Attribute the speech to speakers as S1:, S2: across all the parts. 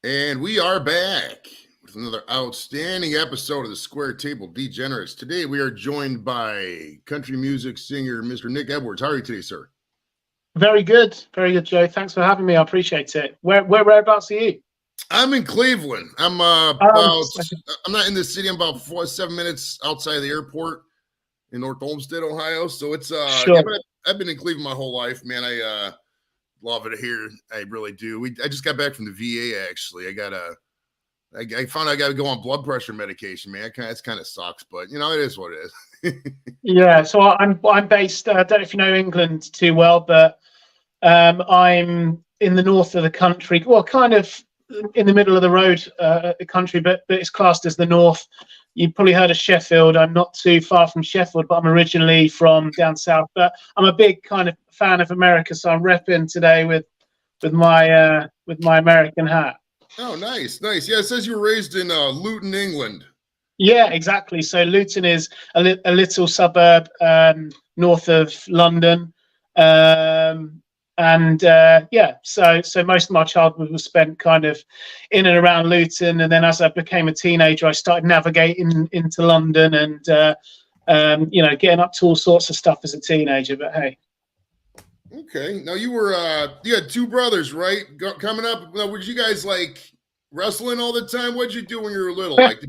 S1: And we are back with another outstanding episode of the Square Table Degenerates. Today we are joined by country music singer Mr. Nick Edwards. How are you today, sir?
S2: Very good, Joe. Thanks for having me. I appreciate it. Whereabouts are you?
S1: I'm in Cleveland. I'm I'm not in the city. I'm about 7 minutes outside of the airport in North Olmsted, Ohio. So it's
S2: Sure.
S1: Yeah, but I've been in Cleveland my whole life, man. I love it here. I really do. I just got back from the VA. Actually, I found I got to go on blood pressure medication, man. It kind of sucks, but you know, it is what it is.
S2: Yeah. So I'm based. I don't know if you know England too well, but I'm in the north of the country. Well, kind of in the middle of the road, the country, but it's classed as the north. You've probably heard of Sheffield. I'm not too far from Sheffield, but I'm originally from down south. But I'm a big kind of fan of America, so I'm repping today with my American hat.
S1: Oh, nice. Yeah, it says you were raised in Luton, England.
S2: Yeah, exactly. So Luton is a little suburb north of London, so most of my childhood was spent kind of in and around Luton, and then as I became a teenager, I started navigating into London and getting up to all sorts of stuff as a teenager. But hey.
S1: Okay. Now you had two brothers, right? Coming up, were you guys like wrestling all the time? What'd you do when you were little? Like,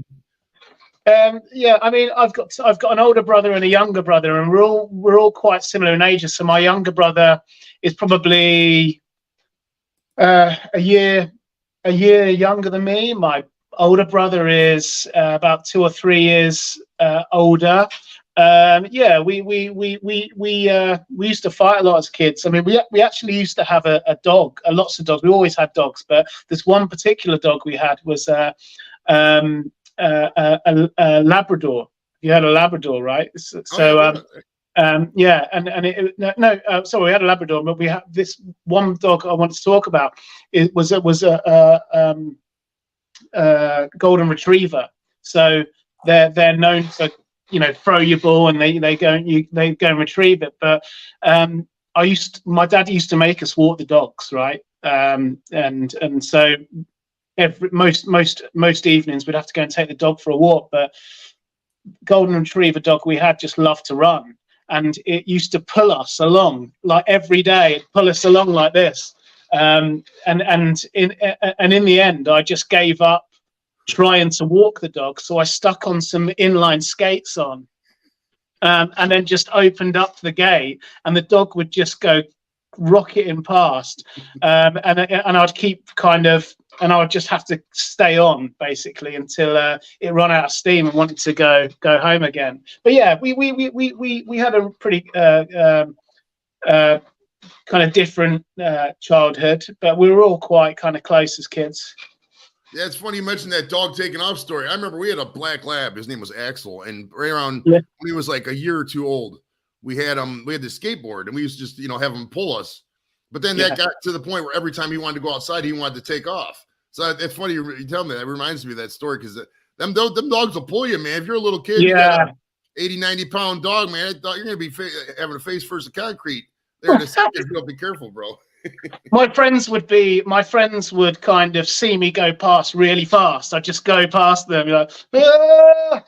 S2: yeah, I mean, I've got an older brother and a younger brother, and we're all quite similar in ages. So my younger brother is probably a year younger than me. My older brother is about 2 or 3 years older. We used to fight a lot as kids. I mean, we actually used to have a dog, lots of dogs. We always had dogs, but this one particular dog we had was a Labrador. You had a Labrador, right? Sorry, we had a Labrador, but we had this one dog I wanted to talk about. It was a golden retriever. So they're known to throw your ball and they go and retrieve it. But my dad used to make us walk the dogs, right? And so most evenings we'd have to go and take the dog for a walk. But golden retriever dog we had just loved to run, and it used to pull us along like every day. It'd pull us along like this, and in the end, I just gave up trying to walk the dog, so I stuck on some inline skates on, and then just opened up the gate, and the dog would just go rocketing past, and I'd keep and I would just have to stay on basically until it ran out of steam and wanted to go home again. But yeah, we had a pretty kind of different childhood, but we were all quite kind of close as kids.
S1: Yeah, it's funny you mentioned that dog taking off story. I remember we had a black lab. His name was Axel, and right around when he was like a year or two old, we had the skateboard, and we used to just have him pull us. But then that got to the point where every time he wanted to go outside, he wanted to take off. So it's funny you tell me that. It reminds me of that story, because them dogs will pull you, man. If you're a little kid, you got an 80, 90-pound dog, man, I thought you're going to be having a face first of concrete there in a second. You'll be careful, bro.
S2: My friends would kind of see me go past really fast. I'd just go past them, like, but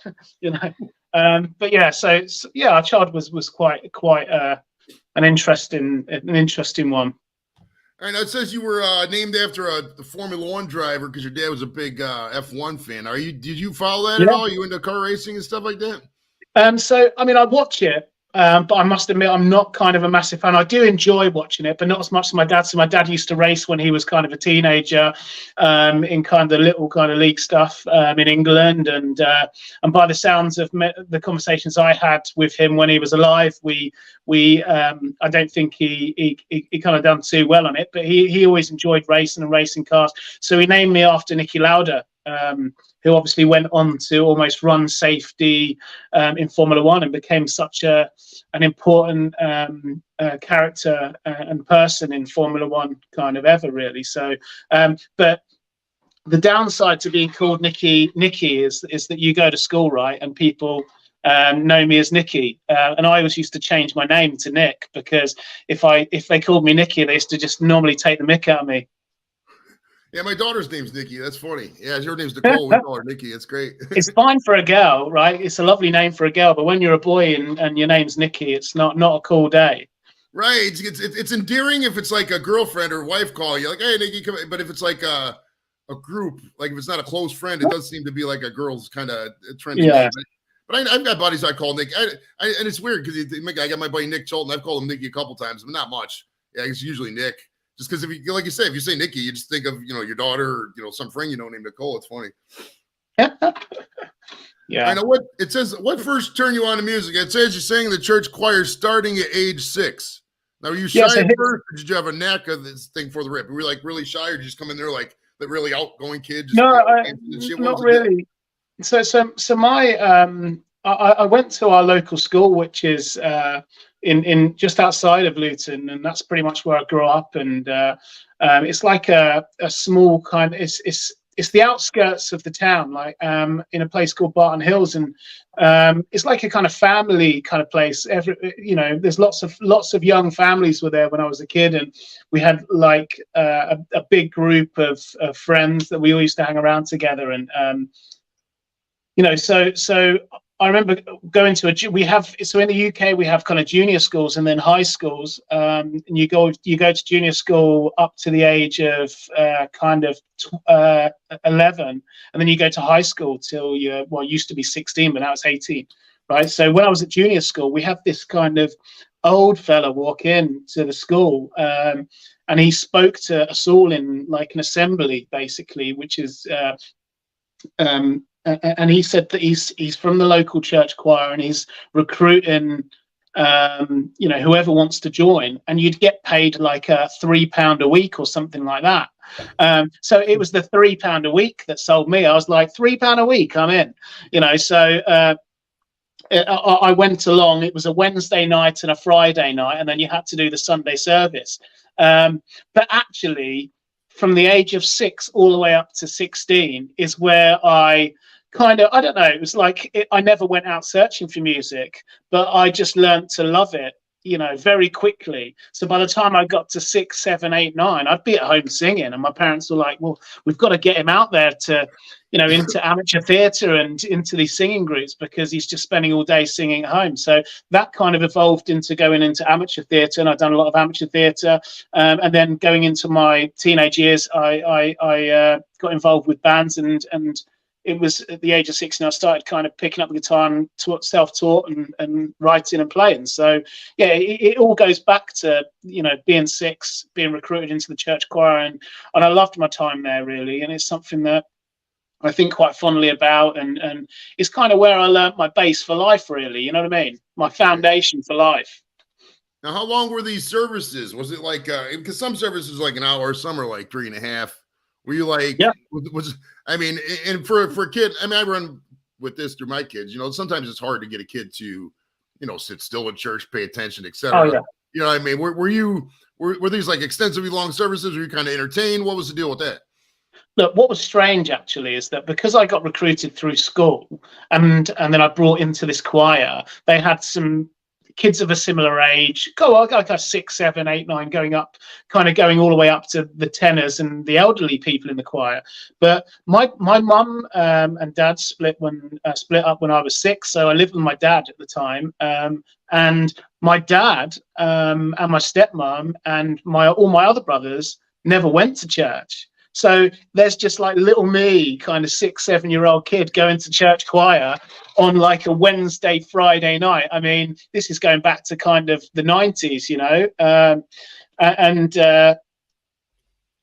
S2: yeah, so our child was quite an interesting one.
S1: All right, now it says you were named after a Formula One driver because your dad was a big F1 fan. Did you follow that at all? Are you into car racing and stuff like that?
S2: So I mean, I watch it. But I must admit, I'm not kind of a massive fan. I do enjoy watching it, but not as much as my dad. So my dad used to race when he was kind of a teenager, in kind of the little kind of league stuff in England. And by the sounds of the conversations I had with him when he was alive, I don't think he kind of done too well on it, but he always enjoyed racing and racing cars. So he named me after Niki Lauda, who obviously went on to almost run safety in Formula One and became such an important character and person in Formula One kind of ever, really. So, but the downside to being called Nicky is that you go to school, right, and people know me as Nicky, and I always used to change my name to Nick, because if they called me Nicky, they used to just normally take the mick out of me.
S1: Yeah, my daughter's name's Nikki. That's funny. Yeah, your name's Nicole. We call her Nikki. It's great.
S2: It's fine for a girl, right? It's a lovely name for a girl, but when you're a boy and your name's Nikki, it's not a cool day.
S1: Right. It's endearing if it's like a girlfriend or wife call you, like, hey, Nikki, come. But if it's like a group, like if it's not a close friend, it does seem to be like a girl's kind of trendy name. But I've got buddies I call Nick, and it's weird because I got my buddy Nick Cholton. I've called him Nicky a couple times, but not much. Yeah, it's usually Nick. Just because if you, like you say, if you say Nikki, you just think of your daughter or some friend named Nicole. It's funny.
S2: Yeah.
S1: I know what it says. What first turned you on to music? It says you sang in the church choir starting at age 6. Now, were you shy at first, or did you have a knack of this thing for the rip? Were you like really shy, or did you just come in there like the really outgoing kid? Just,
S2: no, not really. So my I went to our local school, which is in just outside of Luton, and that's pretty much where I grew up. And it's like a small kind. It's the outskirts of the town, like in a place called Barton Hills, and it's like a kind of family kind of place. There's lots of young families were there when I was a kid, and we had like a big group of friends that we all used to hang around together. And so I remember going to in the UK we have kind of junior schools and then high schools, and you go to junior school up to the age of 11, and then you go to high school till it used to be 16, but now it's 18, right? So when I was at junior school, we have this kind of old fella walk in to the school, and he spoke to us all in like an assembly, basically, which is and he said that he's from the local church choir and he's recruiting whoever wants to join, and you'd get paid like £3 a week or something like that. So it was the £3 a week that sold me. I was like, £3 a week, I'm in. So I went along. It was a Wednesday night and a Friday night, and then you had to do the Sunday service. But actually, from the age of 6 all the way up to 16 is where I don't know, it was like I never went out searching for music, but I just learned to love it, very quickly. So by the time I got to 6, 7, 8, 9, I'd be at home singing, and my parents were like, well, we've got to get him out there to, into amateur theatre and into these singing groups, because he's just spending all day singing at home. So that kind of evolved into going into amateur theatre, and I've done a lot of amateur theatre. And then going into my teenage years, I got involved with bands, and it was at the age of 16 I started kind of picking up the guitar and self-taught and writing and playing. So yeah, it all goes back to being 6, being recruited into the church choir, and I loved my time there, really. And it's something that I think quite fondly about, and it's kind of where I learned my base for life, really. You know what I mean? My foundation for life.
S1: Now, how long were these services? Was it like because some services like an hour, some are like 3.5? Were you like,
S2: yeah.
S1: And for a kid, I run with this through my kids, sometimes it's hard to get a kid to, sit still in church, pay attention, etc.
S2: Oh, yeah.
S1: You know what I mean? Were these like extensively long services? Were you kind of entertained? What was the deal with that?
S2: Look, what was strange actually is that because I got recruited through school and then I brought into this choir, they had some kids of a similar age, like 6, 7, 8, 9, going all the way up to the tenors and the elderly people in the choir. But my mum and dad split up when I was 6, so I lived with my dad at the time. And my dad and my stepmom and all my other brothers never went to church. So there's just like little me, kind of 6, 7-year-old kid going to church choir on like a Wednesday, Friday night. I mean, this is going back to kind of the 90s, and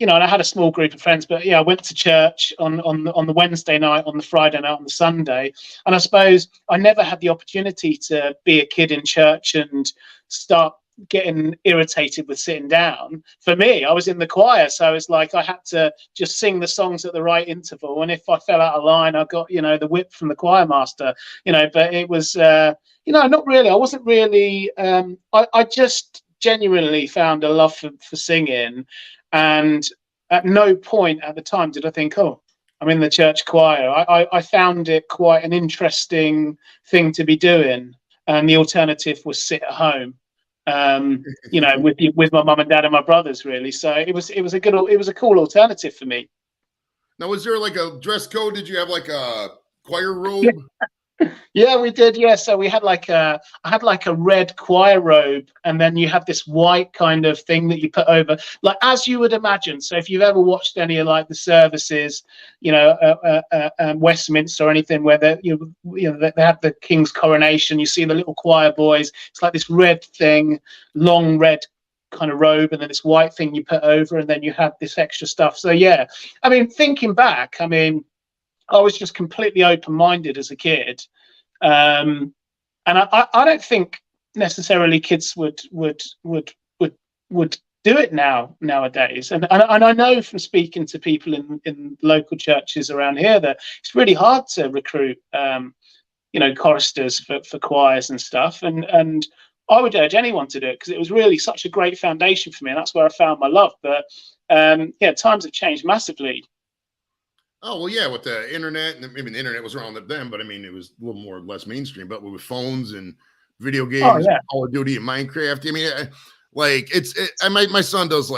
S2: I had a small group of friends, but yeah, I went to church on the Wednesday night, on the Friday night, on the Sunday. And I suppose I never had the opportunity to be a kid in church and start getting irritated with sitting down. For me, I was in the choir, so it's like I had to just sing the songs at the right interval, and if I fell out of line, I got the whip from the choir master. But it was not really. I wasn't really. I just genuinely found a love for singing, and at no point at the time did I think, oh, I'm in the church choir. I found it quite an interesting thing to be doing, and the alternative was sit at home. With my mum and dad and my brothers, really. So it was a cool alternative for me.
S1: Now, was there like a dress code? Did you have like a choir robe?
S2: Yeah, we did. Yeah, so we had I had like a red choir robe, and then you have this white kind of thing that you put over, like as you would imagine. So if you've ever watched any of like the services, Westminster or anything where they have the King's coronation, you see the little choir boys. It's like this red thing, long red kind of robe, and then this white thing you put over, and then you have this extra stuff. So yeah, I mean, thinking back, I mean, I was just completely open-minded as a kid, and I don't think necessarily kids would do it nowadays. And I know from speaking to people in local churches around here that it's really hard to recruit, choristers for choirs and stuff. And I would urge anyone to do it because it was really such a great foundation for me, and that's where I found my love. But times have changed massively.
S1: Oh, well, yeah, with the internet, and I mean, the internet was around then, but I mean, it was a little more or less mainstream, but with phones and video games, Call of Duty and Minecraft. I mean, my son does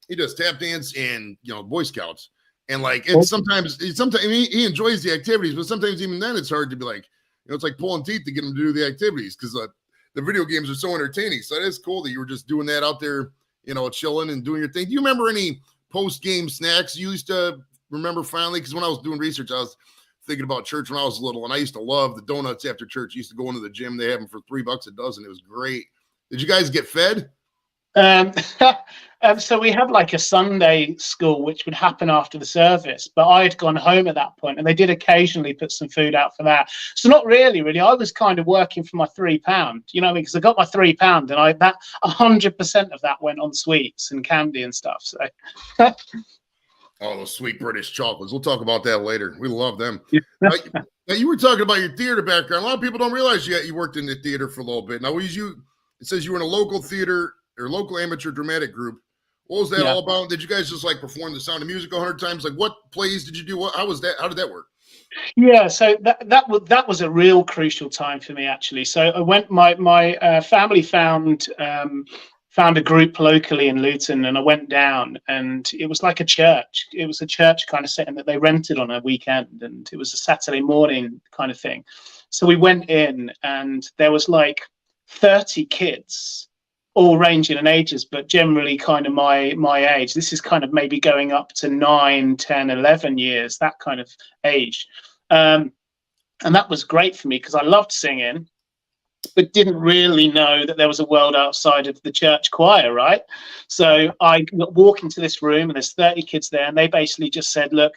S1: he does tap dance and, Boy Scouts. And sometimes he enjoys the activities, but sometimes even then it's hard to be like, it's like pulling teeth to get him to do the activities because the video games are so entertaining. So it is cool that you were just doing that out there, chilling and doing your thing. Do you remember any post-game snacks you used to remember finally? Because when I was doing research, I was thinking about church when I was little, and I used to love the donuts after church. I used to go into the gym. They have them for $3 a dozen. It was great. Did you guys get fed?
S2: So we had like a Sunday school, which would happen after the service, but I had gone home at that point, and they did occasionally put some food out for that. So not really. I was kind of working for my £3, because I got my £3, and that 100% of that went on sweets and candy and stuff. So.
S1: Oh, those sweet British chocolates. We'll talk about that later. We love them. Yeah. Now, you were talking about your theater background. A lot of people don't realize you worked in the theater for a little bit. Now, it says you were in a local theater or local amateur dramatic group. What was that all about? Did you guys just perform The Sound of Music 100 times? What plays did you do? How was that? How did that work?
S2: Yeah, so that was a real crucial time for me, actually. So I went. My family found a group locally in Luton, and I went down, and it was like a church. It was a church kind of setting that they rented on a weekend, and it was a Saturday morning kind of thing. So we went in, and there was 30 kids, all ranging in ages, but generally kind of my age. This is kind of maybe going up to 9, 10, 11 years, that kind of age. And that was great for me because I loved singing, but didn't really know that there was a world outside of the church choir, right? So I walk into this room, and there's 30 kids there, and they basically just said, look,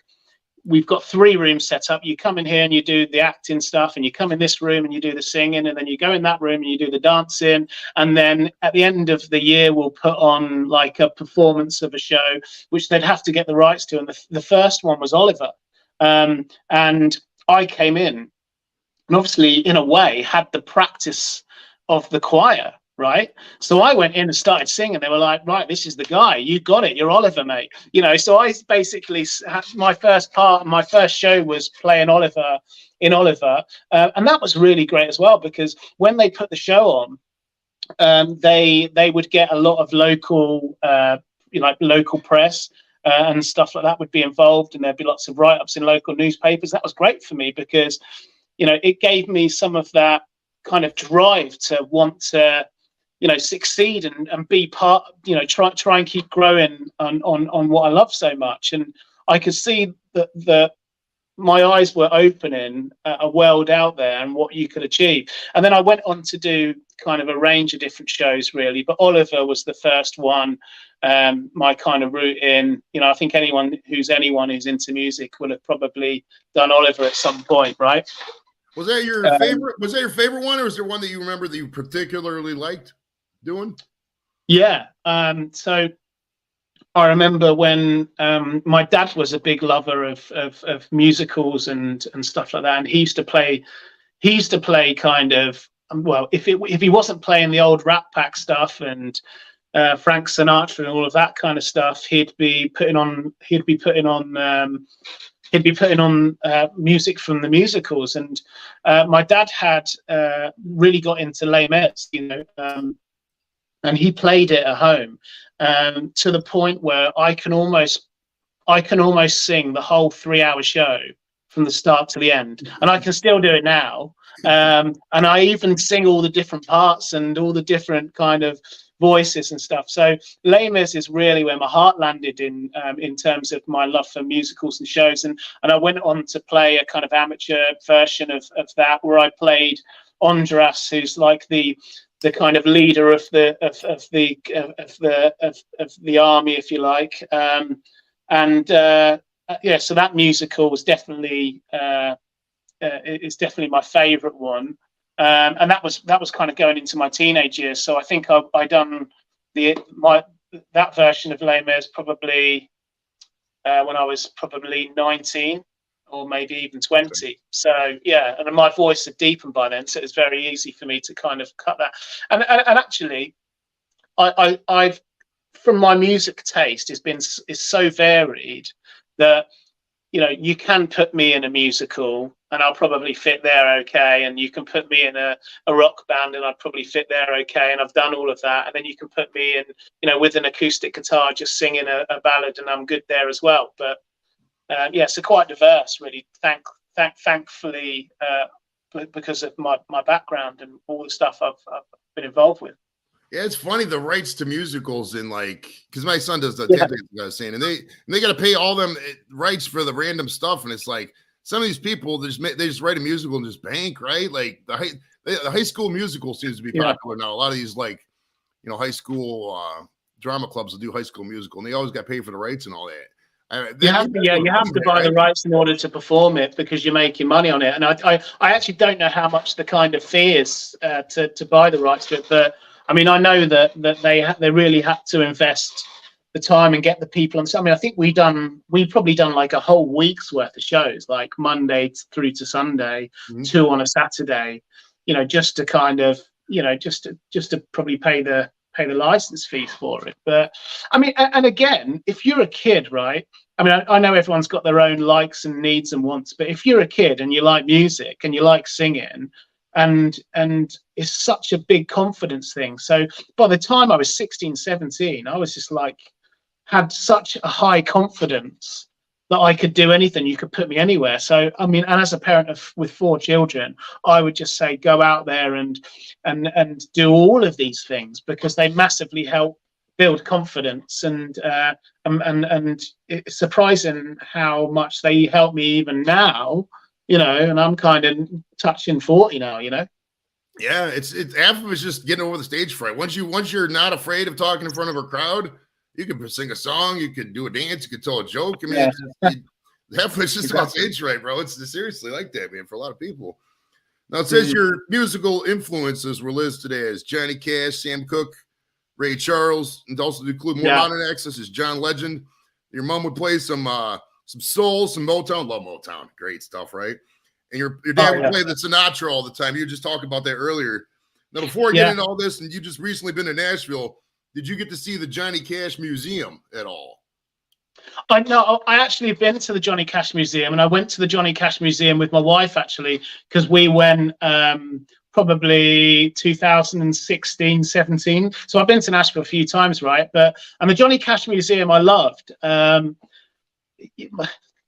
S2: we've got 3 rooms set up. You come in here and you do the acting stuff, and you come in this room and you do the singing, and then you go in that room and you do the dancing. And then at the end of the year, we'll put on a performance of a show, which they'd have to get the rights to. And the first one was Oliver. And I came in, and obviously, in a way, had the practice of the choir, right? So I went in and started singing. They were like, right, this is the guy. You got it. You're Oliver, mate. So I basically had my first show was playing Oliver in Oliver. And that was really great as well, because when they put the show on, they would get a lot of local, local press and stuff like that would be involved. And there'd be lots of write-ups in local newspapers. That was great for me because it gave me some of that kind of drive to want to, succeed and be part, try and keep growing on what I love so much. And I could see that my eyes were opening a world out there and what you could achieve. And then I went on to do kind of a range of different shows, really. But Oliver was the first one, my kind of route in. I think anyone who's into music will have probably done Oliver at some point, right?
S1: Was that your favorite? Was that your favorite one, or was there one that you remember that you particularly liked doing?
S2: Yeah. So I remember when my dad was a big lover of musicals and stuff like that, and he used to play kind of, well, if he wasn't playing the old Rat Pack stuff and Frank Sinatra and all of that kind of stuff, he'd be putting on music from the musicals. And my dad had really got into Les Mis, and he played it at home to the point where I can almost I can almost sing the whole 3-hour show from the start to the end, and I can still do it now. And I even sing all the different parts and all the different kind of voices and stuff. So Les Mis is really where my heart landed in terms of my love for musicals and shows. And I went on to play a kind of amateur version of that, where I played Andras, who's like the kind of leader of the army, if you like. Yeah, so that musical was definitely it's definitely my favorite one. And that was kind of going into my teenage years. So I think I done that version of Les Mis probably when I was probably 19 or maybe even 20. So yeah, and my voice had deepened by then, so it was very easy for me to kind of cut that. And actually, I've from my music taste is so varied that, you know, you can put me in a musical and I'll probably fit there okay, and you can put me in a rock band and I'd probably fit there okay, and I've done all of that. And then you can put me in, you know, with an acoustic guitar just singing a ballad, and I'm good there as well. But yeah, so quite diverse, really. Thankfully, because of my background and all the stuff I've been involved with.
S1: Yeah, it's funny, the rights to musicals, and like, because my son does the tap dance, I was saying, and they got to pay all them rights for the random stuff, and it's like some of these people they just write a musical and just bank, right? Like the high school musical seems to be popular now. A lot of these, like, you know, high school drama clubs will do high school musical, and they always got paid for the rights and all that.
S2: You have to buy the rights in order to perform it, because you're making money on it. And I actually don't know how much the kind of fee is to buy the rights to it, but I mean, I know that they really had to invest the time and get the people on. I mean, I think we've probably done like a whole week's worth of shows, like Monday through to Sunday, 2 on a Saturday, you know, just to kind of, you know, just to probably pay the license fees for it. But I mean, and again, if you're a kid, right? I mean, I know everyone's got their own likes and needs and wants, but if you're a kid and you like music and you like singing, and it's such a big confidence thing. So by the time I was 16, 17, I was just like, had such a high confidence that I could do anything. You could put me anywhere. So, I mean, and as a parent with 4 children, I would just say, go out there and do all of these things, because they massively help build confidence. And it's surprising how much they help me even now, you know, and I'm kind of touching 40 now, you know.
S1: Yeah, it's half of it's just getting over the stage fright. Once you're not afraid of talking in front of a crowd, you can sing a song, you could do a dance, you could tell a joke. I mean, half of it's just about stage fright, bro. It's seriously like that, man, for a lot of people. Now it says your musical influences were listed as Johnny Cash, Sam Cooke, Ray Charles, and also to include more modern acts such as John Legend. Your mom would play some soul, some Motown. Love Motown. Great stuff, right? And your dad would play the Sinatra all the time. You were just talking about that earlier. Now, before I get into all this, and you just recently been to Nashville, did you get to see the Johnny Cash Museum at all?
S2: I actually have been to the Johnny Cash Museum, and I went to the Johnny Cash Museum with my wife, actually, because we went probably 2016, 17. So I've been to Nashville a few times, right? And the Johnny Cash Museum I loved.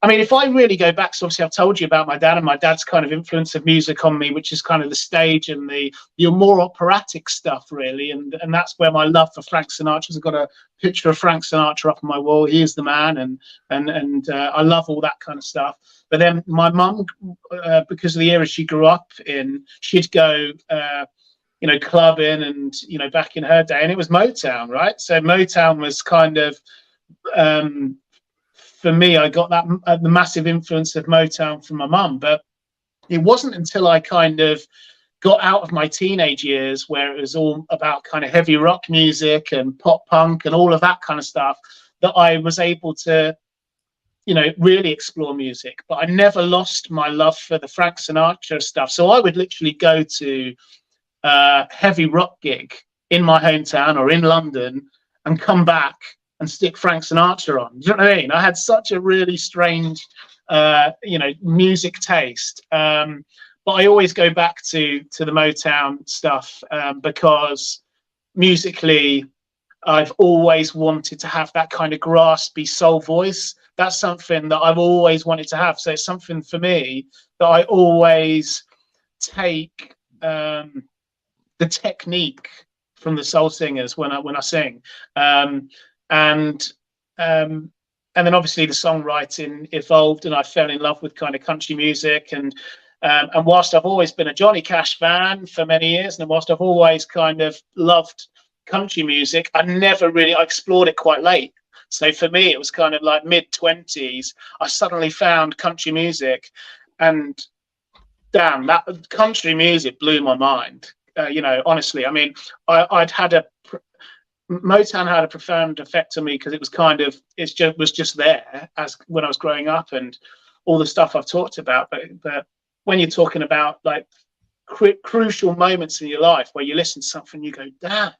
S2: I mean, if I really go back, so obviously I've told you about my dad and my dad's kind of influence of music on me, which is kind of the stage and your more operatic stuff, really. And that's where my love for Frank Sinatra. I've got a picture of Frank Sinatra up on my wall. He is the man. And I love all that kind of stuff. But then my mum, because of the era she grew up in, she'd go, you know, clubbing and, you know, back in her day, and it was Motown, right? So Motown was kind of, for me, I got that the massive influence of Motown from my mum. But it wasn't until I kind of got out of my teenage years, where it was all about kind of heavy rock music and pop punk and all of that kind of stuff, that I was able to, you know, really explore music. But I never lost my love for the Frank Sinatra stuff. So I would literally go to a heavy rock gig in my hometown or in London and come back and stick Frank Sinatra on. Do you know what I mean? I had such a really strange, you know, music taste. But I always go back to the Motown stuff because musically, I've always wanted to have that kind of graspy soul voice that's something that I've always wanted to have. So it's something for me that I always take the technique from the soul singers when I sing, and then obviously the songwriting evolved, and I fell in love with kind of country music. And whilst I've always been a Johnny Cash fan for many years, and whilst I've always kind of loved country music, I explored it quite late. So for me, it was kind of like mid-20s. I suddenly found country music, and damn, that country music blew my mind. Honestly, I mean, Motown had a profound effect on me because it was just there as when I was growing up, and all the stuff I've talked about. But when you're talking about like crucial moments in your life where you listen to something, you go, damn,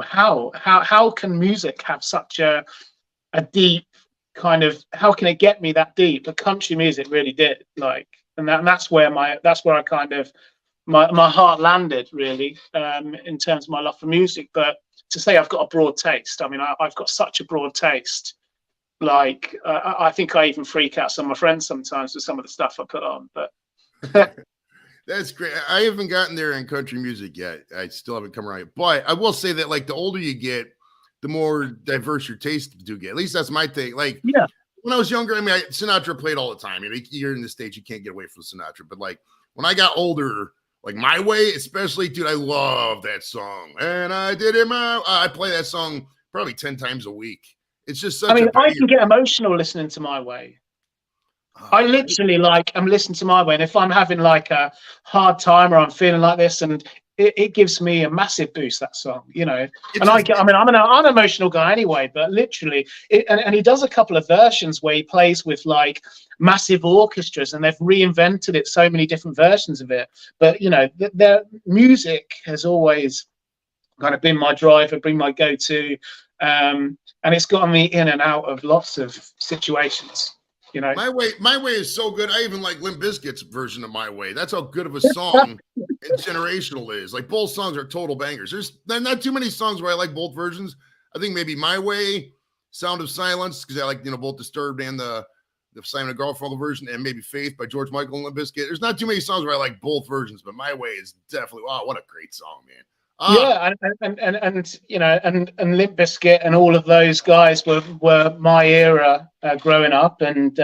S2: how can music have such a deep kind of, how can it get me that deep? But country music really did, like, and that's where I kind of my heart landed, really, in terms of my love for music. But to say I've got a broad taste, I mean, I've got such a broad taste. Like, I think I even freak out some of my friends sometimes with some of the stuff I put on. But
S1: that's great. I haven't gotten there in country music yet. I still haven't come around. But I will say that, like, the older you get, the more diverse your taste do get. At least that's my thing. Like,
S2: yeah,
S1: when I was younger, I mean, Sinatra played all the time. You're in the States, you can't get away from Sinatra. But like when I got older, like My Way, especially, dude, I love that song. And I did it I play that song probably 10 times a week. It's just such. I
S2: can get emotional listening to My Way. I literally I'm listening to My Way, and if I'm having like a hard time or I'm feeling like this, and it gives me a massive boost, that song, And I'm an emotional guy anyway, but literally, and he does a couple of versions where he plays with like massive orchestras, and they've reinvented it, so many different versions of it. But their music has always kind of been my driver, been my go-to, and it's gotten me in and out of lots of situations.
S1: My Way is so good. I even like Limp Bizkit's version of My Way. That's how good of a song and generational is. Like, both songs are total bangers. There's not too many songs where I like both versions. I think maybe My Way, Sound of Silence, because I like both Disturbed and the Simon and Garfunkel version, and maybe Faith by George Michael and Limp Bizkit. There's not too many songs where I like both versions, but My Way is definitely, wow, what a great song, man.
S2: Yeah, and Limp Bizkit and all of those guys were my era growing up, and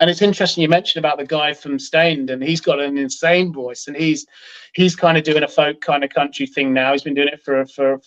S2: it's interesting you mentioned about the guy from Stained, and he's got an insane voice, and he's kind of doing a folk kind of country thing now. He's been doing it for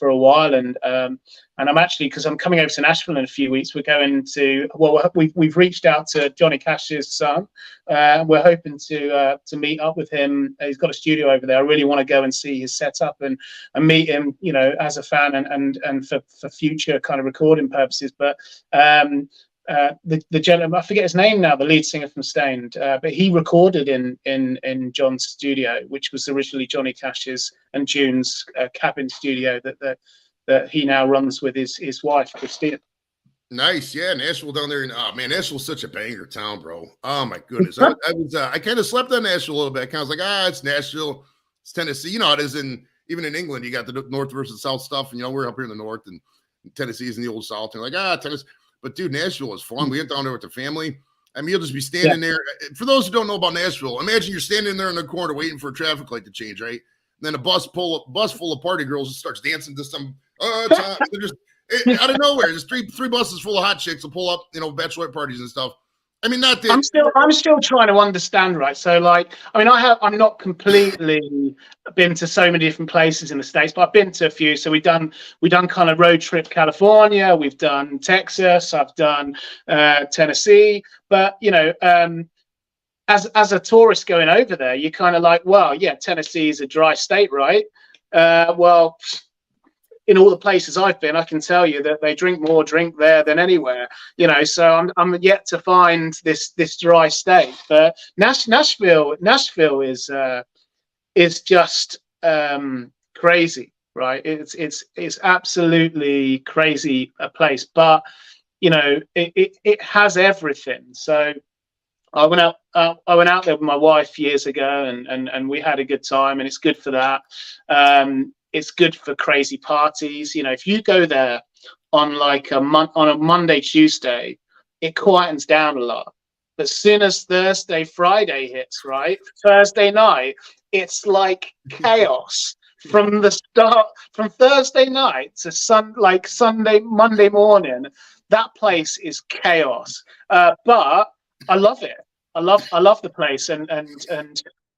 S2: a while, and I'm actually, because I'm coming over to Nashville in a few weeks, we're going to, we've reached out to Johnny Cash's son. We're hoping to meet up with him. He's got a studio over there. I really want to go and see his setup and meet him, as a fan and for future kind of recording purposes. But the gentleman, I forget his name now, the lead singer from Stained, but he recorded in John's studio, which was originally Johnny Cash's and June's cabin studio that he now runs with his wife, Christina.
S1: Nice. Yeah, Nashville down there. Oh man, Nashville's such a banger town, bro. Oh my goodness. I kind of slept on Nashville a little bit. I kind of was like, it's Nashville, it's Tennessee. You know, it is even in England, you got the north versus south stuff. And we're up here in the north, and Tennessee is in the old south. And like, Tennessee. But dude, Nashville is fun. We went down there with the family. I mean, you'll just be standing there. For those who don't know about Nashville, imagine you're standing there in the corner waiting for a traffic light to change, right? And then a bus full of party girls just starts dancing to some they're just out of nowhere. Just three buses full of hot chicks will pull up, bachelorette parties and stuff. I mean, not that
S2: I'm still trying to understand, right? So, like, I mean, I'm not completely been to so many different places in the States, but I've been to a few. So we've done kind of road trip California, we've done Texas, I've done Tennessee, but as a tourist going over there, you're kind of like, well, yeah, Tennessee is a dry state, right? Well, in all the places I've been, I can tell you that they drink more drink there than anywhere, so I'm yet to find this dry state. But Nashville is just crazy, right? It's absolutely crazy a place, but it has everything. So I went out there with my wife years ago, and we had a good time, and it's good for that. It's good for crazy parties. If you go there on like on a Monday, Tuesday, it quietens down a lot. But as soon as Thursday, Friday hits, right? Thursday night, it's like chaos from the start, from Thursday night to Sunday, Monday morning. That place is chaos. But I love it. I love the place, and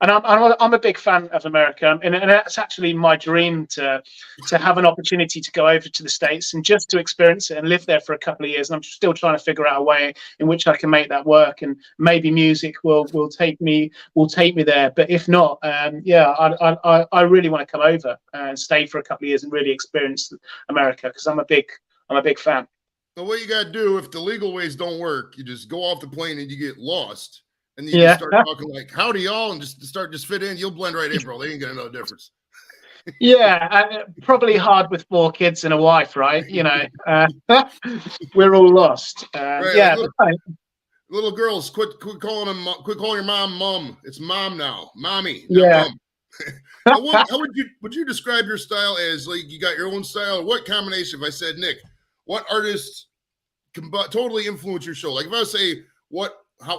S2: I'm a big fan of America, and that's actually my dream to have an opportunity to go over to the States and just to experience it and live there for a couple of years. And I'm still trying to figure out a way in which I can make that work. And maybe music will take me there. But if not, I really want to come over and stay for a couple of years and really experience America, because I'm a big fan.
S1: So what you got to do, if the legal ways don't work, you just go off the plane and you get lost. And then you just start talking like, howdy, y'all, and just fit in. You'll blend right in, bro. They ain't going to know the difference.
S2: Probably hard with 4 kids and a wife, right? We're all lost.
S1: Right, little girls, quit calling your mom. It's mom now. Mommy, not mom. How would you describe your style as? Like, you got your own style? What combination? If I said, Nick, what artists totally influence your show? Like, if I say,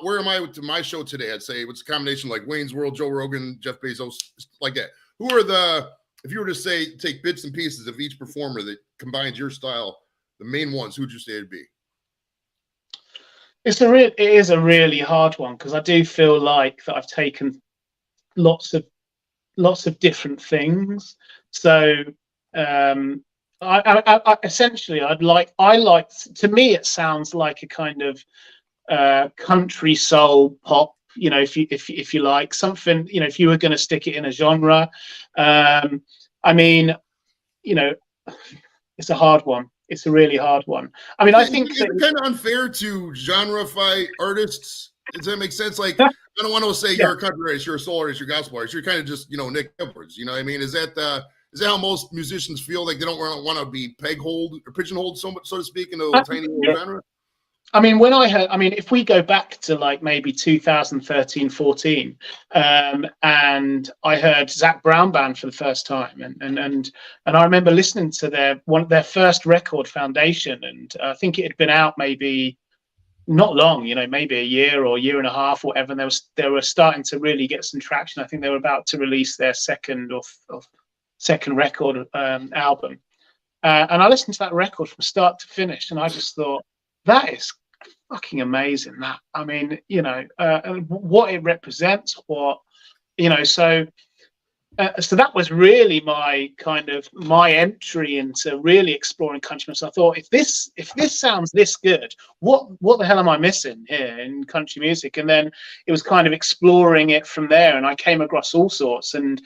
S1: where am I to my show today? I'd say it's a combination like Wayne's World, Joe Rogan, Jeff Bezos, like that. Who are if you were to say, take bits and pieces of each performer that combines your style, the main ones, who would you say it'd be?
S2: It is a really hard one, because I do feel like that I've taken lots of different things. So I essentially, to me, it sounds like a kind of country soul pop, if you like something, if you were going to stick it in a genre. I mean, it's a hard one. It's a really hard one. I mean, I think
S1: it's kind of unfair to genreify artists. Does that make sense? Like, I don't want to say you're a country artist, you're a soul artist, you're a gospel artist. You're kind of just, Nick Edwards. You know what I mean? Is that how most musicians feel? Like they don't want to be pegholed or pigeonholed, so to speak, in a tiny little genre?
S2: I mean, if we go back to like maybe 2013, 14, and I heard Zac Brown Band for the first time, and I remember listening to their first record, Foundation, and I think it had been out maybe not long, maybe a year or year and a half, or whatever. And they were starting to really get some traction. I think they were about to release their second record album, and I listened to that record from start to finish, and I just thought, that is fucking amazing. That, I mean, what it represents, so that was really my entry into really exploring country. So I thought, if this sounds this good, what the hell am I missing here in country music? And then it was kind of exploring it from there, and I came across all sorts, and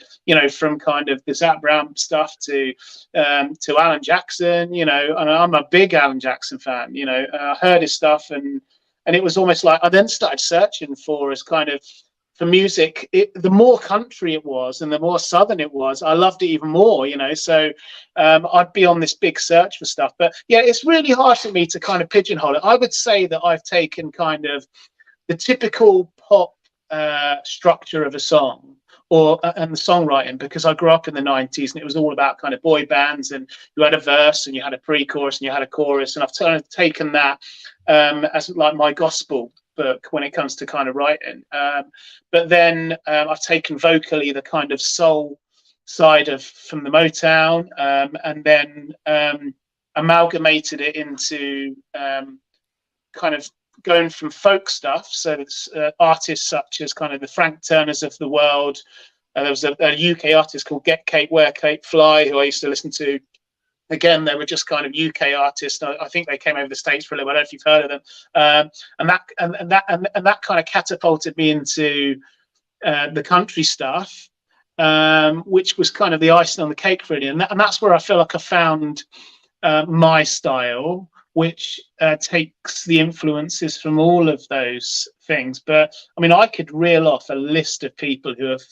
S2: from kind of the Zac Brown stuff to Alan Jackson, and I'm a big Alan Jackson fan. I heard his stuff, and it was almost like I then started searching for music. The more country it was and the more southern it was, I loved it even more, so I'd be on this big search for stuff. But it's really hard for me to kind of pigeonhole it. I would say that I've taken kind of the typical pop structure of a song and the songwriting, because I grew up in the 90s and it was all about kind of boy bands, and you had a verse and you had a pre-chorus and you had a chorus, and I've kind of taken that as like my gospel book when it comes to kind of writing, but then I've taken vocally the kind of soul side from the Motown, and then amalgamated it into kind of going from folk stuff. So it's artists such as kind of the Frank Turners of the world. There was a UK artist called Get Kate, Wear Kate, Fly, who I used to listen to. Again, they were just kind of UK artists. I think they came over the States for a little. I don't know if you've heard of them. And that kind of catapulted me into the country stuff, which was kind of the icing on the cake, really. And that's where I feel like I found my style, which takes the influences from all of those things. But I mean, I could reel off a list of people who have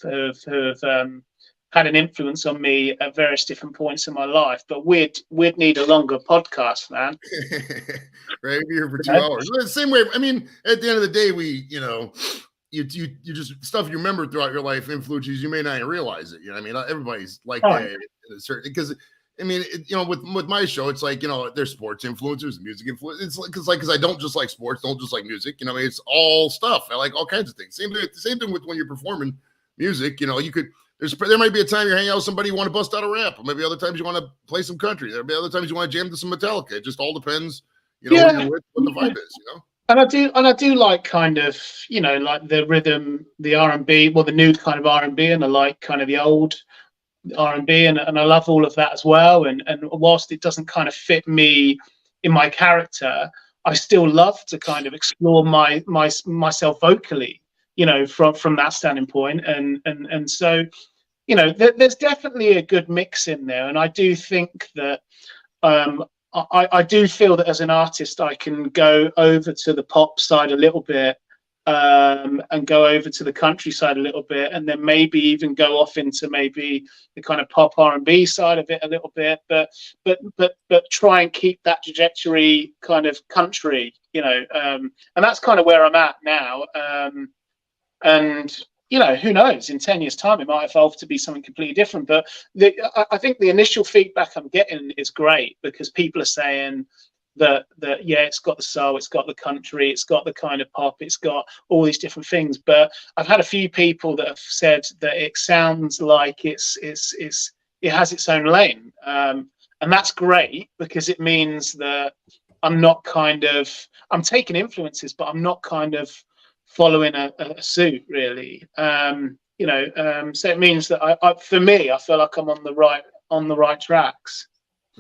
S2: had an influence on me at various different points in my life, but we'd need a longer podcast, man.
S1: Right, here for 2 hours. The same way. I mean, at the end of the day, you just stuff you remember throughout your life influences you may not even realize it. I mean, everybody's like that, because I mean, with my show, it's like, there's sports influencers, music influencers. It's like because I don't just like sports, don't just like music. I mean, it's all stuff. I like all kinds of things. Same thing with when you're performing music. You could there might be a time you're hanging out with somebody you want to bust out a rap, or maybe other times you want to play some country. There'll be other times you want to jam to some Metallica. It just all depends, who you're with, what the vibe is.
S2: And I do like kind of, like the rhythm, the R&B, well, the new kind of R&B, and I like kind of the old R&B, and I love all of that as well. And whilst it doesn't kind of fit me in my character, I still love to kind of explore myself vocally, from that standing point. And so, there's definitely a good mix in there. And I do think that I do feel that as an artist, I can go over to the pop side a little bit, and go over to the countryside a little bit, and then maybe even go off into maybe the kind of pop R&B side of it a little bit, but try and keep that trajectory kind of country, and that's kind of where I'm at now. And who knows? In 10 years' time, it might evolve to be something completely different. But I think the initial feedback I'm getting is great, because people are saying that yeah, it's got the soul, it's got the country, it's got the kind of pop, it's got all these different things. But I've had a few people that have said that it sounds like it has its own lane, and that's great, because it means that I'm taking influences, but I'm not kind of following a suit, really. So it means that for me, I feel like I'm on the right tracks.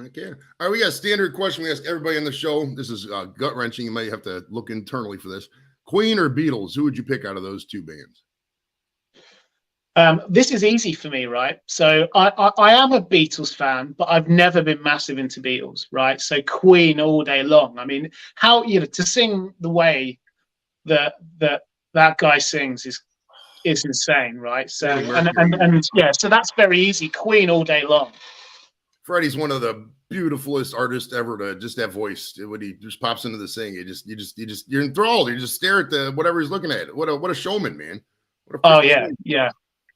S1: Okay. All right, we got a standard question we ask everybody on the show. This is gut wrenching. You might have to look internally for this. Queen or Beatles? Who would you pick out of those two bands?
S2: This is easy for me, right? So I am a Beatles fan, but I've never been massive into Beatles, right? So Queen all day long. I mean, how to sing the way that guy sings is insane, right? So and yeah, so that's very easy. Queen all day long.
S1: Freddie's one of the beautifulest artists ever to just have voice. When he just pops into the sing, you're enthralled. You just stare at whatever he's looking at. What a showman, man.
S2: Yeah,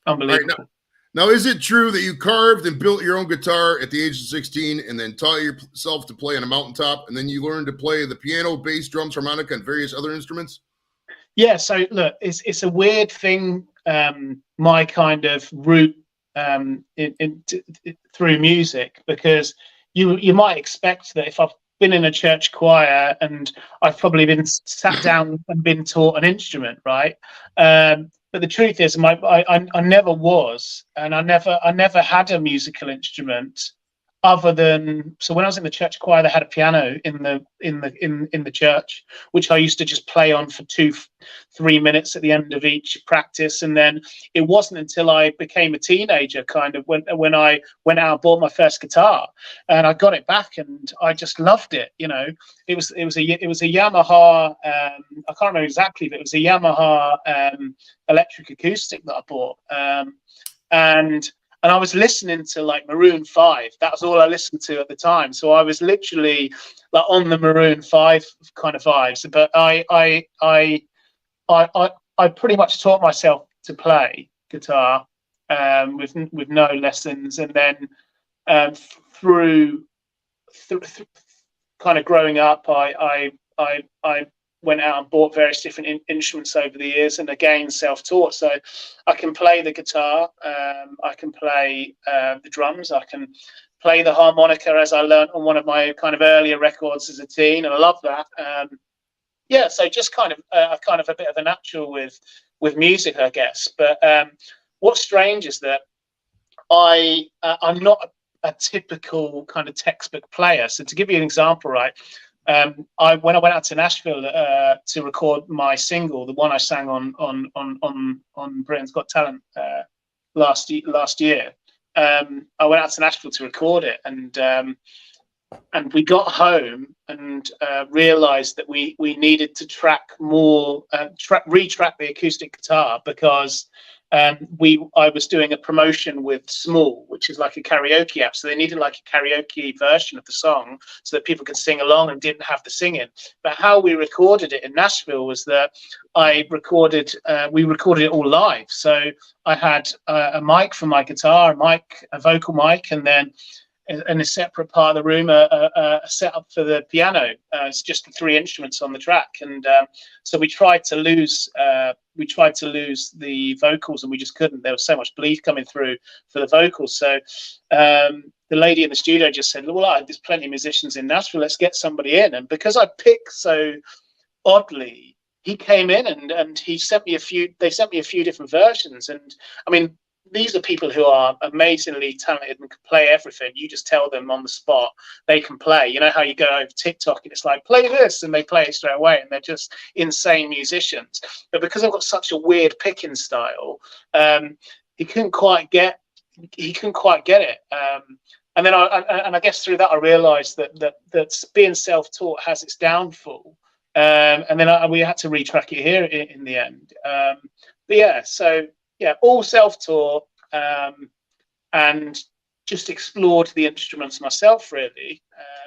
S2: unbelievable.
S1: Right, now, is it true that you carved and built your own guitar at the age of 16, and then taught yourself to play on a mountaintop, and then you learned to play the piano, bass, drums, harmonica, and various other instruments?
S2: Yeah. So look, it's a weird thing. My kind of route through music, because you might expect that if I've been in a church choir and I've probably been sat down and been taught an instrument, right? But the truth is, I never was, and I never had a musical instrument other than, so when I was in the church choir, they had a piano in the church, which I used to just play on for 2-3 minutes at the end of each practice. And then it wasn't until I became a teenager, kind of when I went out and bought my first guitar, and I got it back, and I just loved it. It was a Yamaha. I can't remember exactly, but it was a Yamaha electric acoustic that I bought, and I was listening to like Maroon 5. That was all I listened to at the time. So I was literally like on the Maroon 5 kind of vibes. But I pretty much taught myself to play guitar with no lessons, and then through kind of growing up, I went out and bought various different instruments over the years, and again self-taught. So I can play the guitar, I can play the drums, I can play the harmonica, as I learned on one of my kind of earlier records as a teen, and I love that. So just kind of a bit of a natural with music, I guess. But what's strange is that I'm not a typical kind of textbook player. So to give you an example, right? When I went out to Nashville to record my single, the one I sang on Britain's Got Talent last year, I went out to Nashville to record it, and we got home and realized that we needed to retrack the acoustic guitar, because I was doing a promotion with Small, which is like a karaoke app. So they needed like a karaoke version of the song so that people could sing along and didn't have the singing. But how we recorded it in Nashville was that we recorded it all live. So I had a mic for my guitar, a vocal mic, and then in a separate part of the room a setup for the piano. It's just the 3 instruments on the track, and so we tried to lose the vocals, and we just couldn't. There was so much bleed coming through for the vocals. So the lady in the studio just said, well, there's plenty of musicians in Nashville, let's get somebody in. And because I picked so oddly, he came in and he sent me a few different versions. And I mean, these are people who are amazingly talented and can play everything. You just tell them on the spot, they can play. You know how you go over TikTok and it's like, play this, and they play it straight away, and they're just insane musicians. But because I've got such a weird picking style, he couldn't quite get it. And then I guess through that I realised that being self-taught has its downfall. And then we had to retrack it here in the end. But yeah, so yeah, all self-taught, and just explored the instruments myself, really.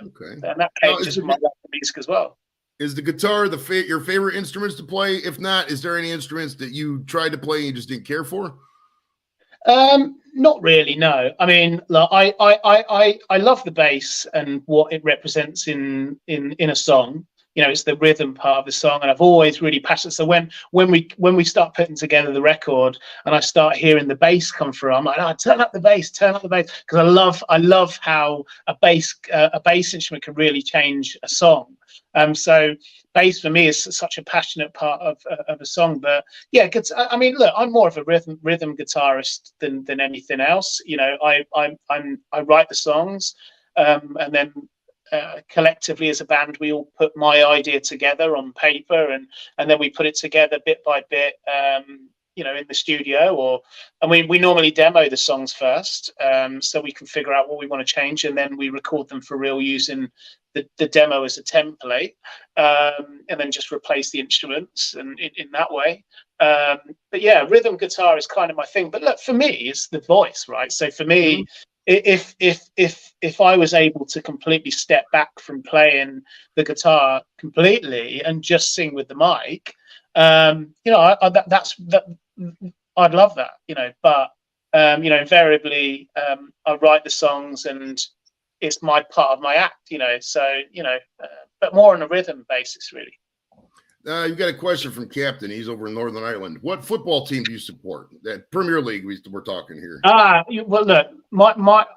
S1: Okay.
S2: And that came just from my love for music as well.
S1: Is the guitar your favorite instruments to play? If not, is there any instruments that you tried to play and you just didn't care for?
S2: Not really, no. I mean, like, I love the bass and what it represents in a song. You know, it's the rhythm part of the song, and I've always really passionate. So when we start putting together the record and I start hearing the bass come through, I'm like, oh, turn up the bass, because I love how a bass instrument can really change a song. So bass for me is such a passionate part of a song. But yeah, I mean, look, I'm more of a rhythm guitarist than anything else. You know, I write the songs, and then collectively as a band we all put my idea together on paper, and then we put it together bit by bit, you know, in the studio, and we normally demo the songs first, so we can figure out what we want to change, and then we record them for real using the demo as a template, and then just replace the instruments and in that way. But yeah, rhythm guitar is kind of my thing. But look, for me, it's the voice, right? So for me, if I was able to completely step back from playing the guitar completely and just sing with the mic, you know, I'd love that, you know. But you know, invariably, I write the songs and it's my part of my act, you know. So you know, but more on a rhythm basis, really.
S1: You've got a question from Captain. He's over in Northern Ireland. What football team do you support? That Premier League we're talking here.
S2: Well, look,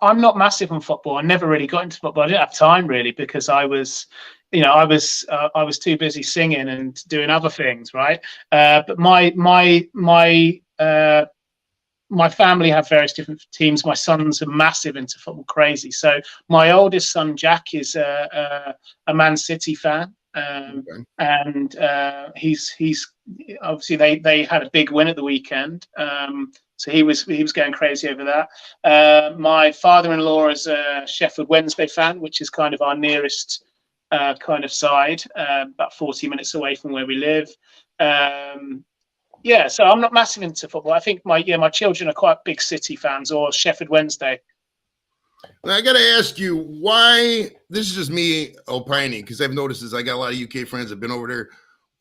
S2: I'm not massive on football. I never really got into football. I didn't have time really, because I was too busy singing and doing other things, right? But my family have various different teams. My sons are massive into football, crazy. So my oldest son Jack is a Man City fan. Okay. And he's obviously they had a big win at the weekend, so he was going crazy over that. My father-in-law is a Sheffield Wednesday fan, which is kind of our nearest kind of side, about 40 minutes away from where we live. Yeah, so I'm not massive into football. I think my children are quite big City fans or Sheffield Wednesday.
S1: I got to ask you why. This is just me opining, because I've noticed this. I got a lot of UK friends that have been over there.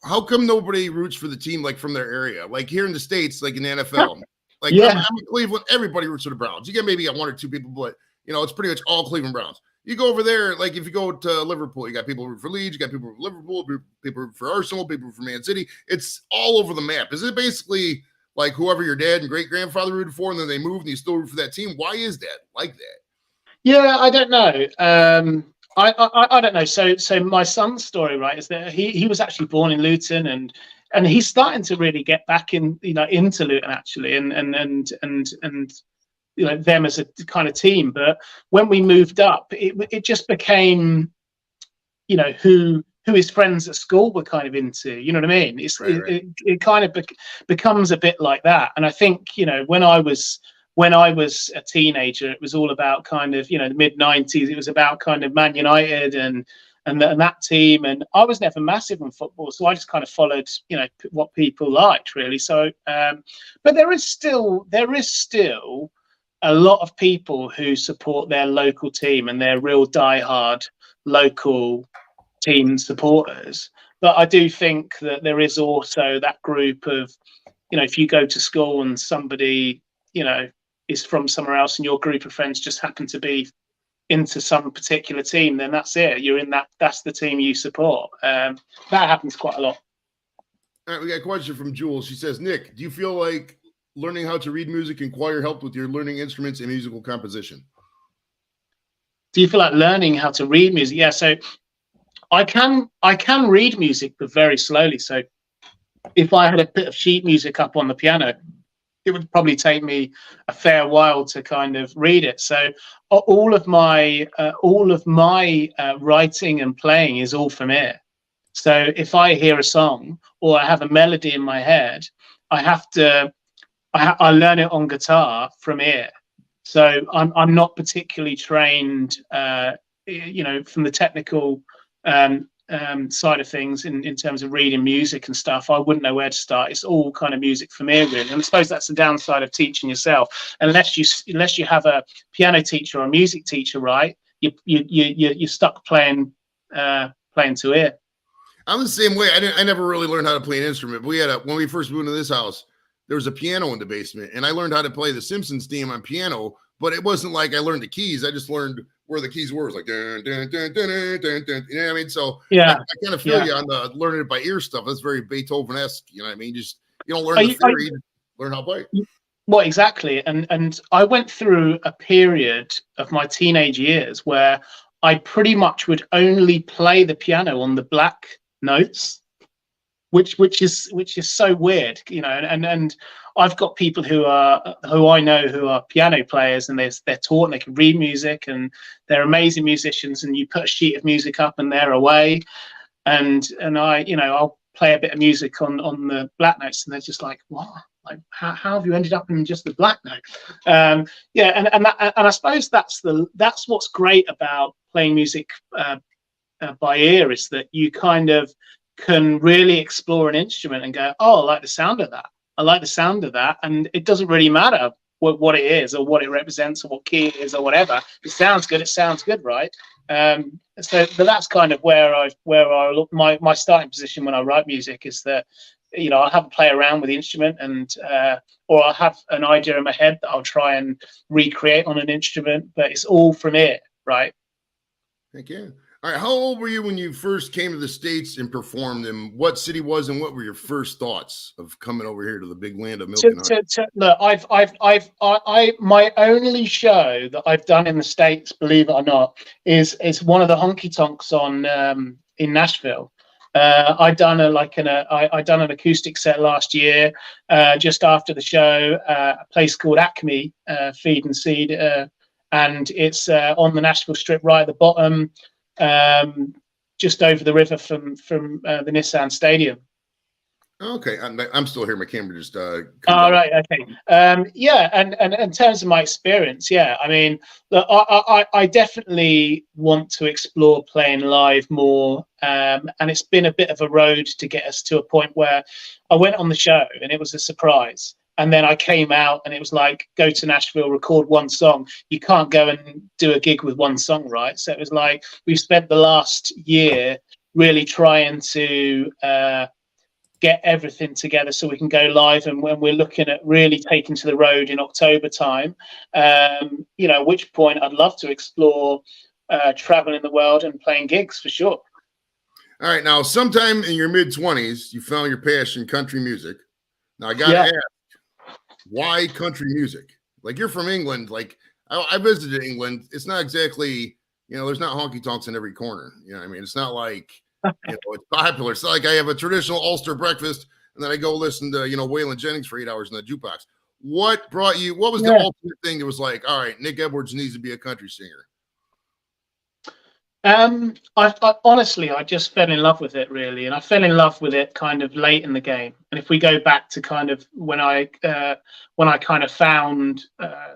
S1: How come nobody roots for the team like from their area? Like here in the States, like in the NFL. Like yeah. I'm in Cleveland, everybody roots for the Browns. You get maybe one or two people, but you know, it's pretty much all Cleveland Browns. You go over there, like if you go to Liverpool, you got people root for Leeds, you got people for Liverpool, people root for Arsenal, people for Man City. It's all over the map. Is it basically like whoever your dad and great grandfather rooted for, and then they moved and you still root for that team? Why is that like that?
S2: Yeah, I don't know. I don't know. So my son's story, right, is that he was actually born in Luton, and he's starting to really get back into Luton actually, and you know, them as a kind of team. But when we moved up, it just became, you know, who his friends at school were kind of into. You know what I mean? It kind of becomes a bit like that. And I think, you know, when I was a teenager, it was all about kind of, you know, the mid-90s. It was about kind of Man United and that team. And I was never massive on football, so I just kind of followed, you know, what people liked, really. So, but there is still a lot of people who support their local team and they're real diehard local team supporters. But I do think that there is also that group of, you know, if you go to school and somebody, you know, is from somewhere else and your group of friends just happen to be into some particular team, then that's it. You're in that. That's the team you support. That happens quite a lot.
S1: All right, we got a question from Jules. She says, Nick, do you feel like learning how to read music and choir helped with your learning instruments and musical composition?
S2: Do you feel like learning how to read music? Yeah, so I can read music, but very slowly. So if I had a bit of sheet music up on the piano, it would probably take me a fair while to kind of read it. So all of my writing and playing is all from ear. So if I hear a song or I have a melody in my head, I learn it on guitar from ear. So I'm not particularly trained, from the technical side of things in terms of reading music and stuff. I wouldn't know where to start. It's all kind of music from ear, really. And I suppose that's the downside of teaching yourself. Unless you have a piano teacher or a music teacher, right? You're stuck playing to ear.
S1: I'm the same way. I never really learned how to play an instrument. But when we first moved into this house, there was a piano in the basement, and I learned how to play the Simpsons theme on piano. But it wasn't like I learned the keys. I just learned where the keys were. It was like dun, dun, dun, dun, dun, dun, dun. You know what I mean? So
S2: yeah,
S1: I kind of feel you on the learning it by ear stuff. That's very Beethoven-esque. You know what I mean? Just you don't learn the theory, learn how to play.
S2: Well, exactly. And I went through a period of my teenage years where I pretty much would only play the piano on the black notes, which is so weird, and I've got people who I know who are piano players, and they're taught and they can read music and they're amazing musicians, and you put a sheet of music up and they're away, and I'll play a bit of music on the black notes and they're just like, what? Like, how have you ended up in just the black note? And I suppose that's what's great about playing music by ear, is that you kind of can really explore an instrument and go, oh, I like the sound of that. I like the sound of that. And it doesn't really matter what it is or what it represents or what key it is or whatever. It sounds good. It sounds good, right? But that's kind of where I look. My starting position when I write music is that, I'll have a play around with the instrument or I'll have an idea in my head that I'll try and recreate on an instrument, but it's all from ear, right?
S1: Thank you. All right. How old were you when you first came to the States and performed? And what city was, and what were your first thoughts of coming over here to the big land of milk and honey?
S2: Look, my only show that I've done in the States, believe it or not, is one of the honky tonks on in Nashville. I done an acoustic set last year, just after the show, a place called Acme, Feed and Seed, and it's on the Nashville Strip, right at the bottom. Just over the river from the Nissan Stadium.
S1: Okay, I'm still here. My camera just.
S2: Right. Okay. And in terms of my experience, I mean, look, I definitely want to explore playing live more, and it's been a bit of a road to get us to a point where I went on the show and it was a surprise. And then I came out and it was like, go to Nashville, record one song. You can't go and do a gig with one song, right? So it was like, we've spent the last year really trying to get everything together so we can go live. And when we're looking at really taking to the road in October time, at which point I'd love to explore traveling the world and playing gigs for sure.
S1: All right. Now, sometime in your mid-20s, you found your passion, country music. Now, I got to ask, why country music? Like, you're from England. Like, I visited England. It's not exactly, there's not honky tonks in every corner. You know what I mean? It's not like, it's popular. It's not like I have a traditional Ulster breakfast and then I go listen to, Waylon Jennings for 8 hours in the jukebox. What was the ultimate thing that was like, all right, Nick Edwards needs to be a country singer?
S2: I honestly, I just fell in love with it, really, and I fell in love with it kind of late in the game. And if we go back to kind of when I kind of found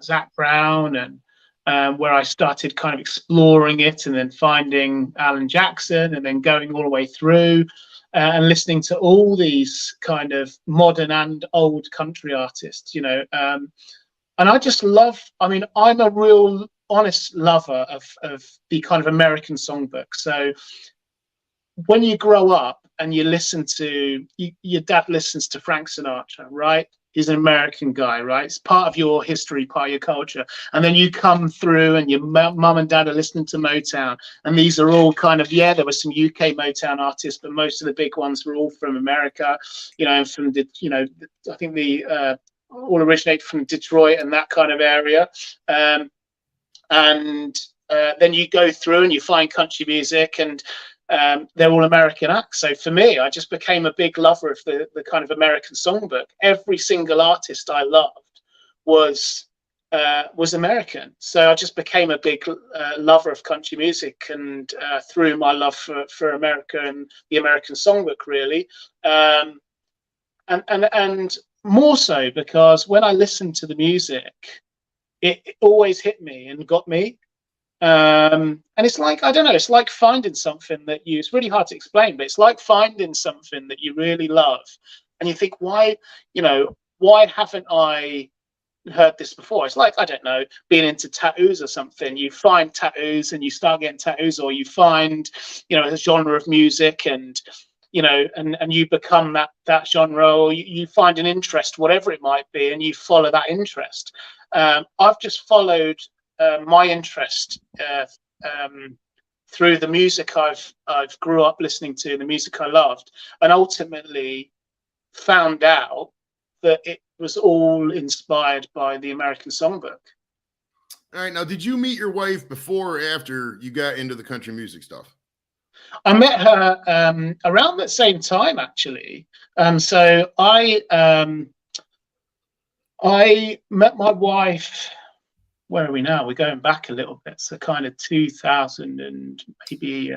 S2: Zac Brown and where I started kind of exploring it, and then finding Alan Jackson, and then going all the way through and listening to all these kind of modern and old country artists, and I just love. I mean, I'm a real honest lover of the kind of American songbook. So when you grow up and you listen to your dad listens to Frank Sinatra, right? He's an American guy, right? It's part of your history, part of your culture. And then you come through and your mum and dad are listening to Motown. And these are all kind of, yeah, there were some UK Motown artists, but most of the big ones were all from America, you know, and from the, you know, I think the all originate from Detroit and that kind of area. And then you go through and you find country music, and they're all American acts. So for me, I just became a big lover of the kind of American songbook. Every single artist I loved was American. So I just became a big lover of country music, and through my love for America and the American songbook, really. And more so because when I listened to the music, it always hit me and got me. And it's like, I don't know, it's like finding something that it's really hard to explain, but it's like finding something that you really love, and you think, why haven't I heard this before? It's like, I don't know, being into tattoos or something. You find tattoos and you start getting tattoos, or you find, you know, a genre of music, and you know, and you become that genre, or you find an interest, whatever it might be, and you follow that interest. I've just followed my interest through the music I've grew up listening to, the music I loved, and ultimately found out that it was all inspired by the American songbook.
S1: All right, now, did you meet your wife before or after you got into the country music stuff?
S2: I met her around that same time, actually. So I met my wife. Where are we now? We're going back a little bit. So kind of 2000 and maybe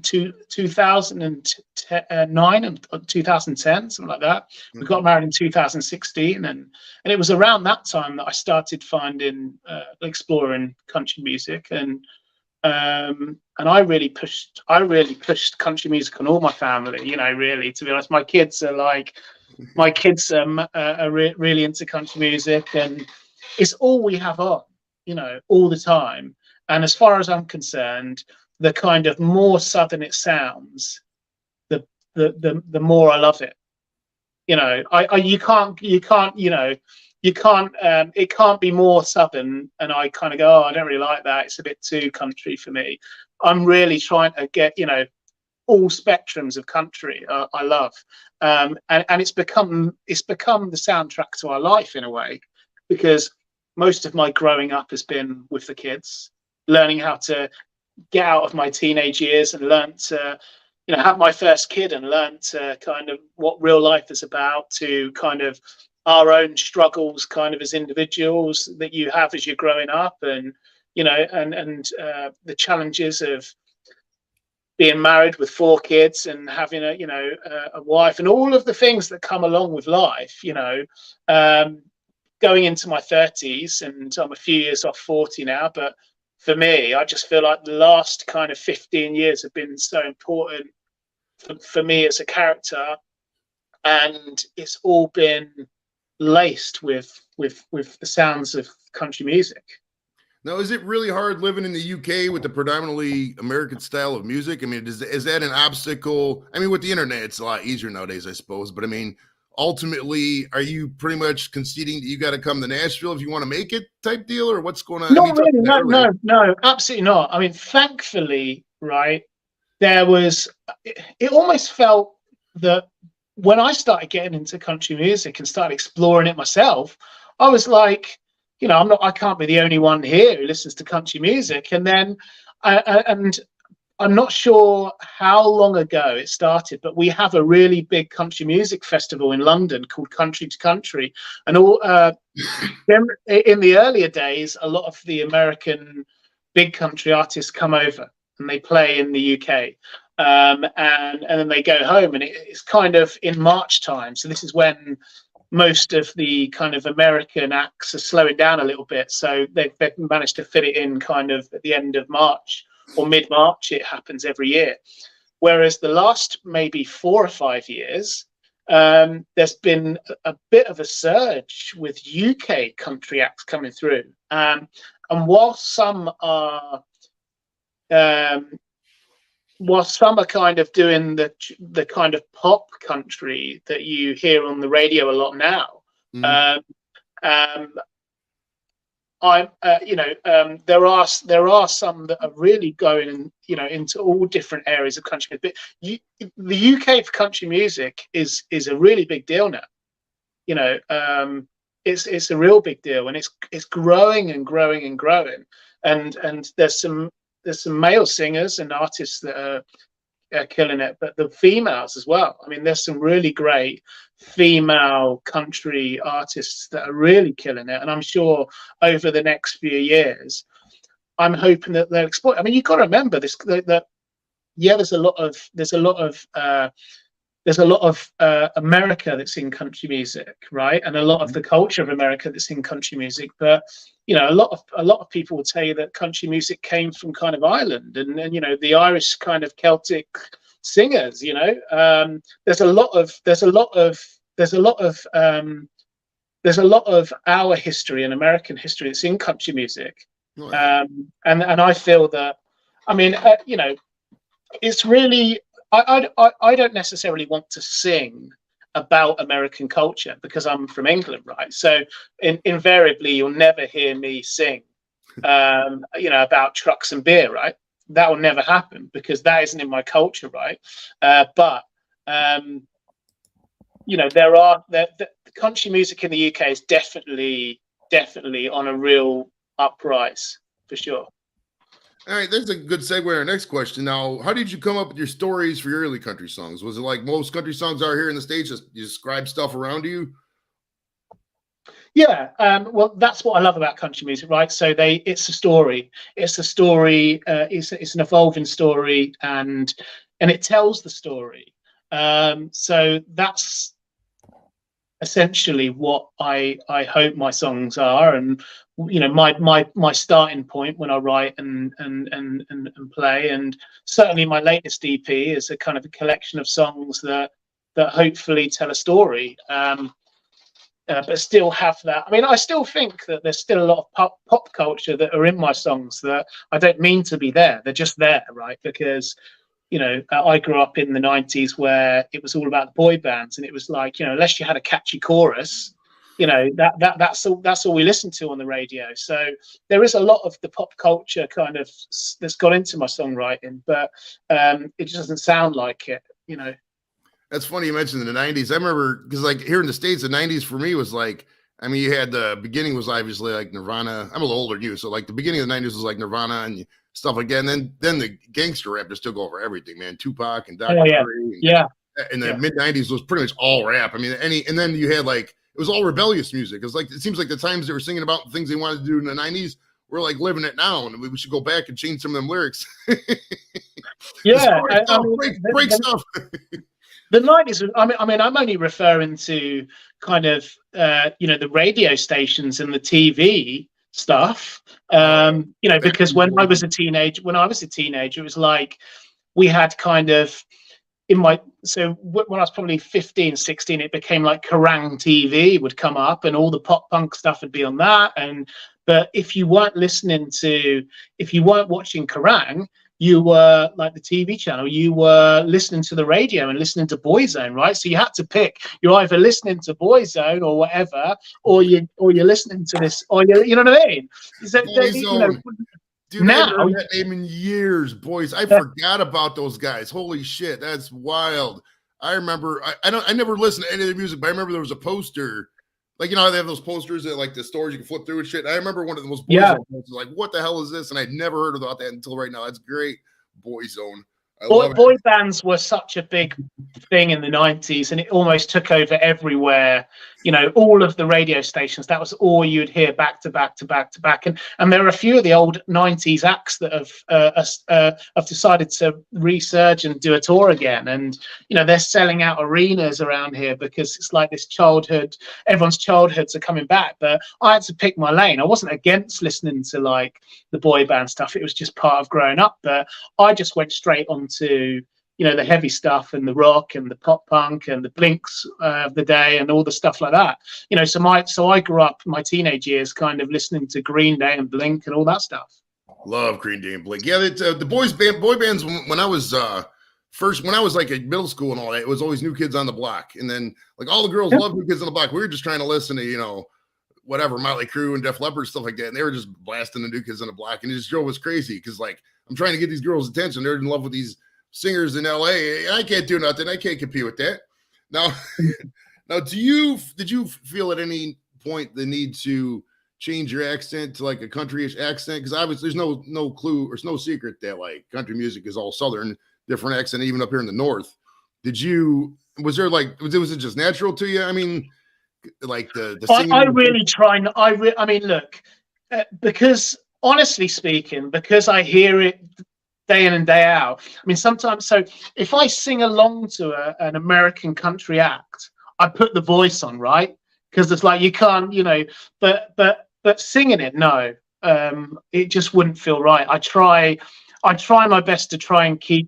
S2: 2009 and 2010, something like that. We got married in 2016, and it was around that time that I started exploring country music, and I really pushed country music on all my family. You know, really, to be honest, my kids are really into country music, and it's all we have on, you know, all the time. And as far as I'm concerned, the kind of more southern it sounds, the more I love it. You know, it can't be more southern, and I kind of go, oh, I don't really like that. It's a bit too country for me. I'm really trying to get, you know, all spectrums of country I love, and it's become the soundtrack to our life in a way, because most of my growing up has been with the kids, learning how to get out of my teenage years, and learn to, you know, have my first kid, and learn to kind of what real life is about, to kind of our own struggles kind of as individuals that you have as you're growing up, and you know, and the challenges of being married with 4 kids and having a wife, and all of the things that come along with life, you know. Going into my 30s, and I'm a few years off 40 now, but for me, I just feel like the last kind of 15 years have been so important for me as a character, and it's all been laced with the sounds of country music.
S1: Now, is it really hard living in the UK with the predominantly American style of music? I mean, is that an obstacle? I mean, with the internet, it's a lot easier nowadays, I suppose. But I mean, ultimately, are you pretty much conceding that you got to come to Nashville if you want to make it type deal, or what's going on?
S2: Not really. No, absolutely not. I mean, thankfully, right, it almost felt that when I started getting into country music and started exploring it myself, I was like, you know, I can't be the only one here who listens to country music. And then, and I'm not sure how long ago it started, but we have a really big country music festival in London called Country to Country. And in the earlier days, a lot of the American big country artists come over and they play in the UK. And then they go home, and it's kind of in March time. So this is when most of the kind of American acts are slowing down a little bit. So they've managed to fit it in kind of at the end of March or mid-March. It happens every year. Whereas the last maybe 4 or 5 years, there's been a bit of a surge with UK country acts coming through. And while some are while some are kind of doing the kind of pop country that you hear on the radio a lot now, there are some that are really going, into all different areas of country. But the UK for country music is a really big deal now. It's a real big deal, and it's growing and growing and growing. And there's some male singers and artists that are killing it, but the females as well. I mean, there's some really great female country artists that are really killing it, and I'm sure over the next few years, I'm hoping that they'll exploit. I mean, you've got to remember this, that there's a lot of America that's in country music, right, and a lot of the culture of America that's in country music. But a lot of people will tell you that country music came from kind of Ireland, and the Irish kind of Celtic singers. There's a lot of our history and American history that's in country music, and I feel that. I mean, it's really. I don't necessarily want to sing about American culture because I'm from England, right? So invariably, you'll never hear me sing, about trucks and beer, right? That will never happen because that isn't in my culture, right? But the country music in the UK is definitely on a real uprise for sure.
S1: All right, that's a good segue to our next question. Now, how did you come up with your stories for your early country songs? Was it like most country songs are here in the States, just you describe stuff around you?
S2: Yeah, well, that's what I love about country music, right? So it's a story. It's a story. It's an evolving story, and it tells the story. So that's essentially what I hope my songs are, and my starting point when I write and play. And certainly my latest EP is a kind of a collection of songs that hopefully tell a story, but still have that. I mean, I still think that there's still a lot of pop culture that are in my songs that I don't mean to be there. They're just there, right? Because I grew up in the 90s where it was all about the boy bands, and it was like, unless you had a catchy chorus, that's all we listened to on the radio. So there is a lot of the pop culture kind of that's got into my songwriting, but it just doesn't sound like it.
S1: That's funny you mentioned the 90s. I remember because like here in the States, the 90s for me was like, I mean, you had the beginning was obviously like Nirvana. I'm a little older than you, so like the beginning of the 90s was like Nirvana and stuff like that. And then the gangster rap just took over everything, man. Tupac and Dr. Dre. And the mid 90s was pretty much all rap. I mean, and then you had like, it was all rebellious music. It was like, it seems like the times they were singing about things they wanted to do in the 90s, we're like living it now. And we should go back and change some of them lyrics. Break stuff.
S2: The 90s, I mean, I'm only referring to kind of, the radio stations and the TV stuff, because when I was a teenager, it was like we had kind of when I was probably 15, 16, it became like Kerrang TV would come up and all the pop punk stuff would be on that. But if you weren't watching Kerrang, you were like the TV channel, you were listening to the radio and listening to Boyzone, right? So you had to pick, you're either listening to Boyzone or whatever, or you're listening to this, or you know what I mean?
S1: Dude, now, I haven't heard that name in years, boys. I forgot about those guys. Holy shit, that's wild. I remember, I never listened to any of their music, but I remember there was a poster. Like, how they have those posters at like the stores you can flip through and shit. I remember one of the most Boyzone posters, like, what the hell is this? And I'd never heard about that until right now. That's great. Boyzone.
S2: Boy bands were such a big thing in the 90s, and it almost took over everywhere. All of the radio stations, that was all you'd hear back to back to back to back. And there are a few of the old 90s acts that have decided to resurge and do a tour again. And, they're selling out arenas around here because it's like this everyone's childhoods are coming back. But I had to pick my lane. I wasn't against listening to like the boy band stuff. It was just part of growing up. But I just went straight on to the heavy stuff and the rock and the pop punk and the Blinks of the day and all the stuff like that. So I grew up my teenage years kind of listening to Green Day and Blink and all that stuff.
S1: Love Green Day and Blink. Yeah, the boy bands when I was when I was like in middle school and all that, it was always New Kids on the Block. And then like all the girls loved New Kids on the Block. We were just trying to listen to, whatever, Motley Crue and Def Leppard, stuff like that. And they were just blasting the New Kids on the Block. And it just drove us crazy because like I'm trying to get these girls' attention. They're in love with these singers in LA. I can't do nothing. I can't compete with that. Now, did you feel at any point the need to change your accent to like a country-ish accent? Because obviously there's no clue or it's no secret that like country music is all Southern, different accent, even up here in the North. Was it just natural to you? I mean, like the singing.
S2: I really try. I mean, look, because honestly speaking, because I hear it day in and day out. I mean, sometimes, so if I sing along to an American country act, I put the voice on, right? Because it's like you can't, but singing it, no, it just wouldn't feel right. I try my best to try and keep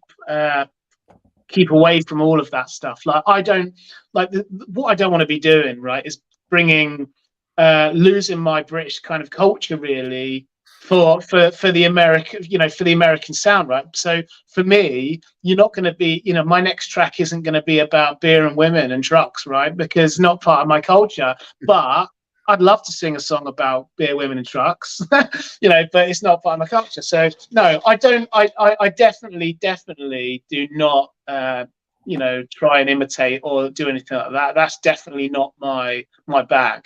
S2: away from all of that stuff. Like what I don't want to be doing, right, is losing my British kind of culture really for the American sound, right? So for me, you're not going to be, my next track isn't going to be about beer and women and trucks, right? Because it's not part of my culture, but I'd love to sing a song about beer, women, and trucks, but it's not part of my culture. So no, I don't. I definitely do not, try and imitate or do anything like that. That's definitely not my bag.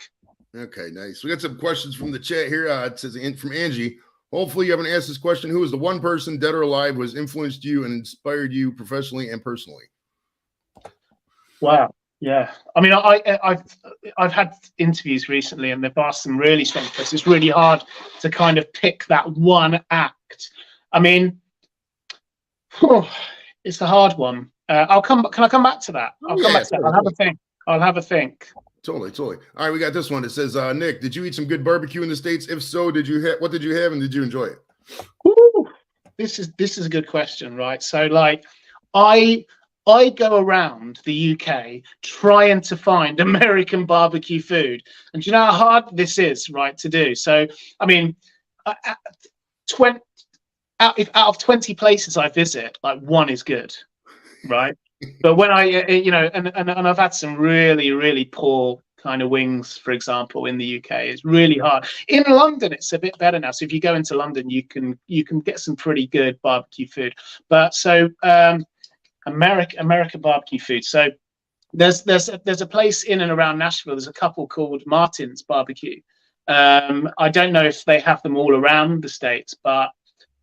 S1: Okay, nice. We got some questions from the chat here. It says from Angie. Hopefully, you haven't asked this question. Who is the one person, dead or alive, who has influenced you and inspired you professionally and personally?
S2: Wow. Yeah, I mean, I've had interviews recently, and they've asked some really strong questions. It's really hard to kind of pick that one act. I mean, it's a hard one. Can I come back to that? I'll come back to that. I'll have a think.
S1: Totally. All right, we got this one. It says, Nick, did you eat some good barbecue in the States? If so, what did you have, and did you enjoy it?
S2: Ooh, this is a good question, right? So, like, I go around the UK trying to find American barbecue food, and do you know how hard this is, right, to do? So, I mean, out of 20 places I visit, like one is good, right? But when I, and I've had some really, really poor kind of wings, for example, in the UK. It's really hard. In London, it's a bit better now. So if you go into London, you can get some pretty good barbecue food. But so American barbecue food. So there's a place in and around Nashville. There's a couple called Martin's Barbecue. I don't know if they have them all around the States, but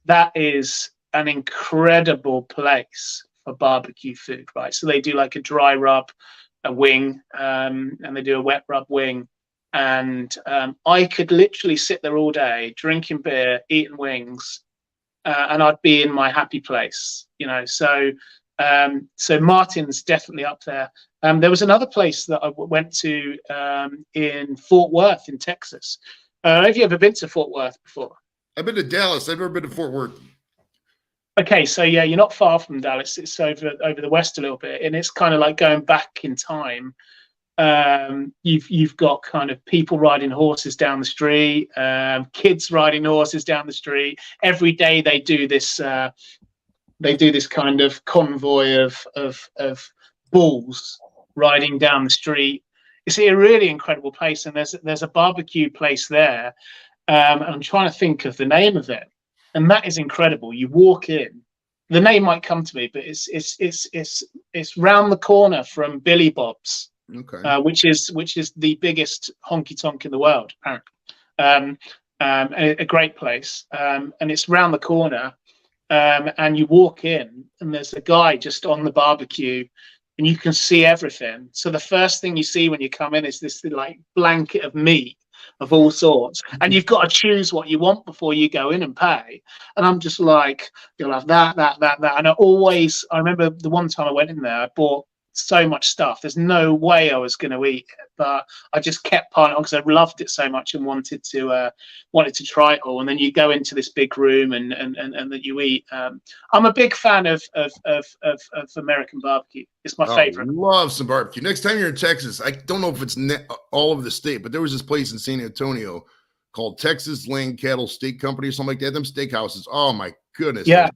S2: that is an incredible place for barbecue food, right? So they do like a dry rub, a wing, and they do a wet rub wing. And I could literally sit there all day drinking beer, eating wings, and I'd be in my happy place, So Martin's definitely up there. There was another place that I went to in Fort Worth in Texas. Have you ever been to Fort Worth before?
S1: I've been to Dallas. I've never been to Fort Worth.
S2: Okay, so yeah, you're not far from Dallas. It's over the west a little bit, and it's kind of like going back in time. You've got kind of people riding horses down the street, kids riding horses down the street. Every day they do this kind of convoy of bulls riding down the street. It's a really incredible place, and there's a barbecue place there. I'm trying to think of the name of it. And that is incredible. You walk in, the name might come to me, but it's round the corner from Billy Bob's,
S1: okay.
S2: Which is the biggest honky tonk in the world, apparently. A great place, and it's round the corner. And you walk in, and there's a guy just on the barbecue, and you can see everything. So the first thing you see when you come in is this like blanket of meat of all sorts, and you've got to choose what you want before you go in and pay. And I'm just like, you'll have that. And I remember the one time I went in there, I bought so much stuff. There's no way I was going to eat it, but I just kept piling on because I loved it so much and wanted to try it all. And then you go into this big room and that you eat. I'm a big fan of American barbecue. It's my favorite.
S1: Love some barbecue. Next time you're in Texas, I don't know if it's all over the state, but there was this place in San Antonio called Texas Lane Cattle Steak Company or something like that. Them steakhouses, oh my goodness,
S2: Yeah.
S1: a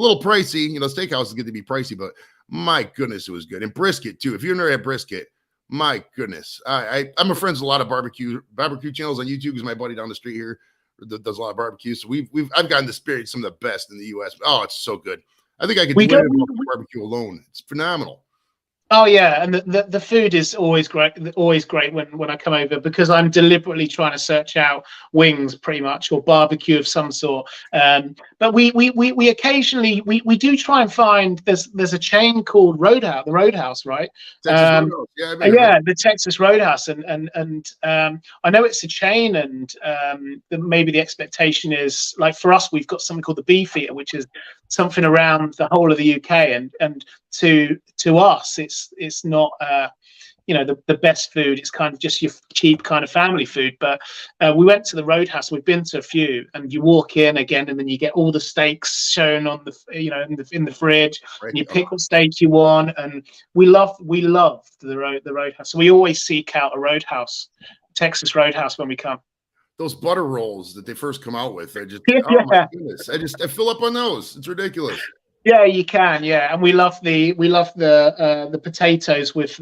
S1: little pricey. You know, steakhouses get to be pricey, but my goodness, it was good. And brisket too. If you've never had brisket, my goodness, I'm a friends with a lot of barbecue channels on YouTube because my buddy down the street here does a lot of barbecue. So I've gotten to experience some of the best in the U.S. Oh, it's so good. I think I could live off barbecue alone. It's phenomenal.
S2: Oh yeah, and the food is always great when I come over, because I'm deliberately trying to search out wings pretty much, or barbecue of some sort. But we occasionally we do try and find, there's a chain called Roadhouse, the Roadhouse, right?
S1: Texas Roadhouse.
S2: Yeah, the Texas Roadhouse, and I know it's a chain, and maybe the expectation is, like, for us, we've got something called the Beefeater, which is something around the whole of the UK, and to us, it's not the best food. It's kind of just your cheap kind of family food. But we went to the Roadhouse. We've been to a few, and you walk in again, and then you get all the steaks shown on the in the fridge.
S1: Right.
S2: And you pick what steak you want, and we love the Roadhouse. So we always seek out a Roadhouse, Texas Roadhouse, when we come.
S1: Those butter rolls that they first come out with, I my goodness, I fill up on those. It's ridiculous.
S2: Yeah, you can. Yeah, and we love the potatoes with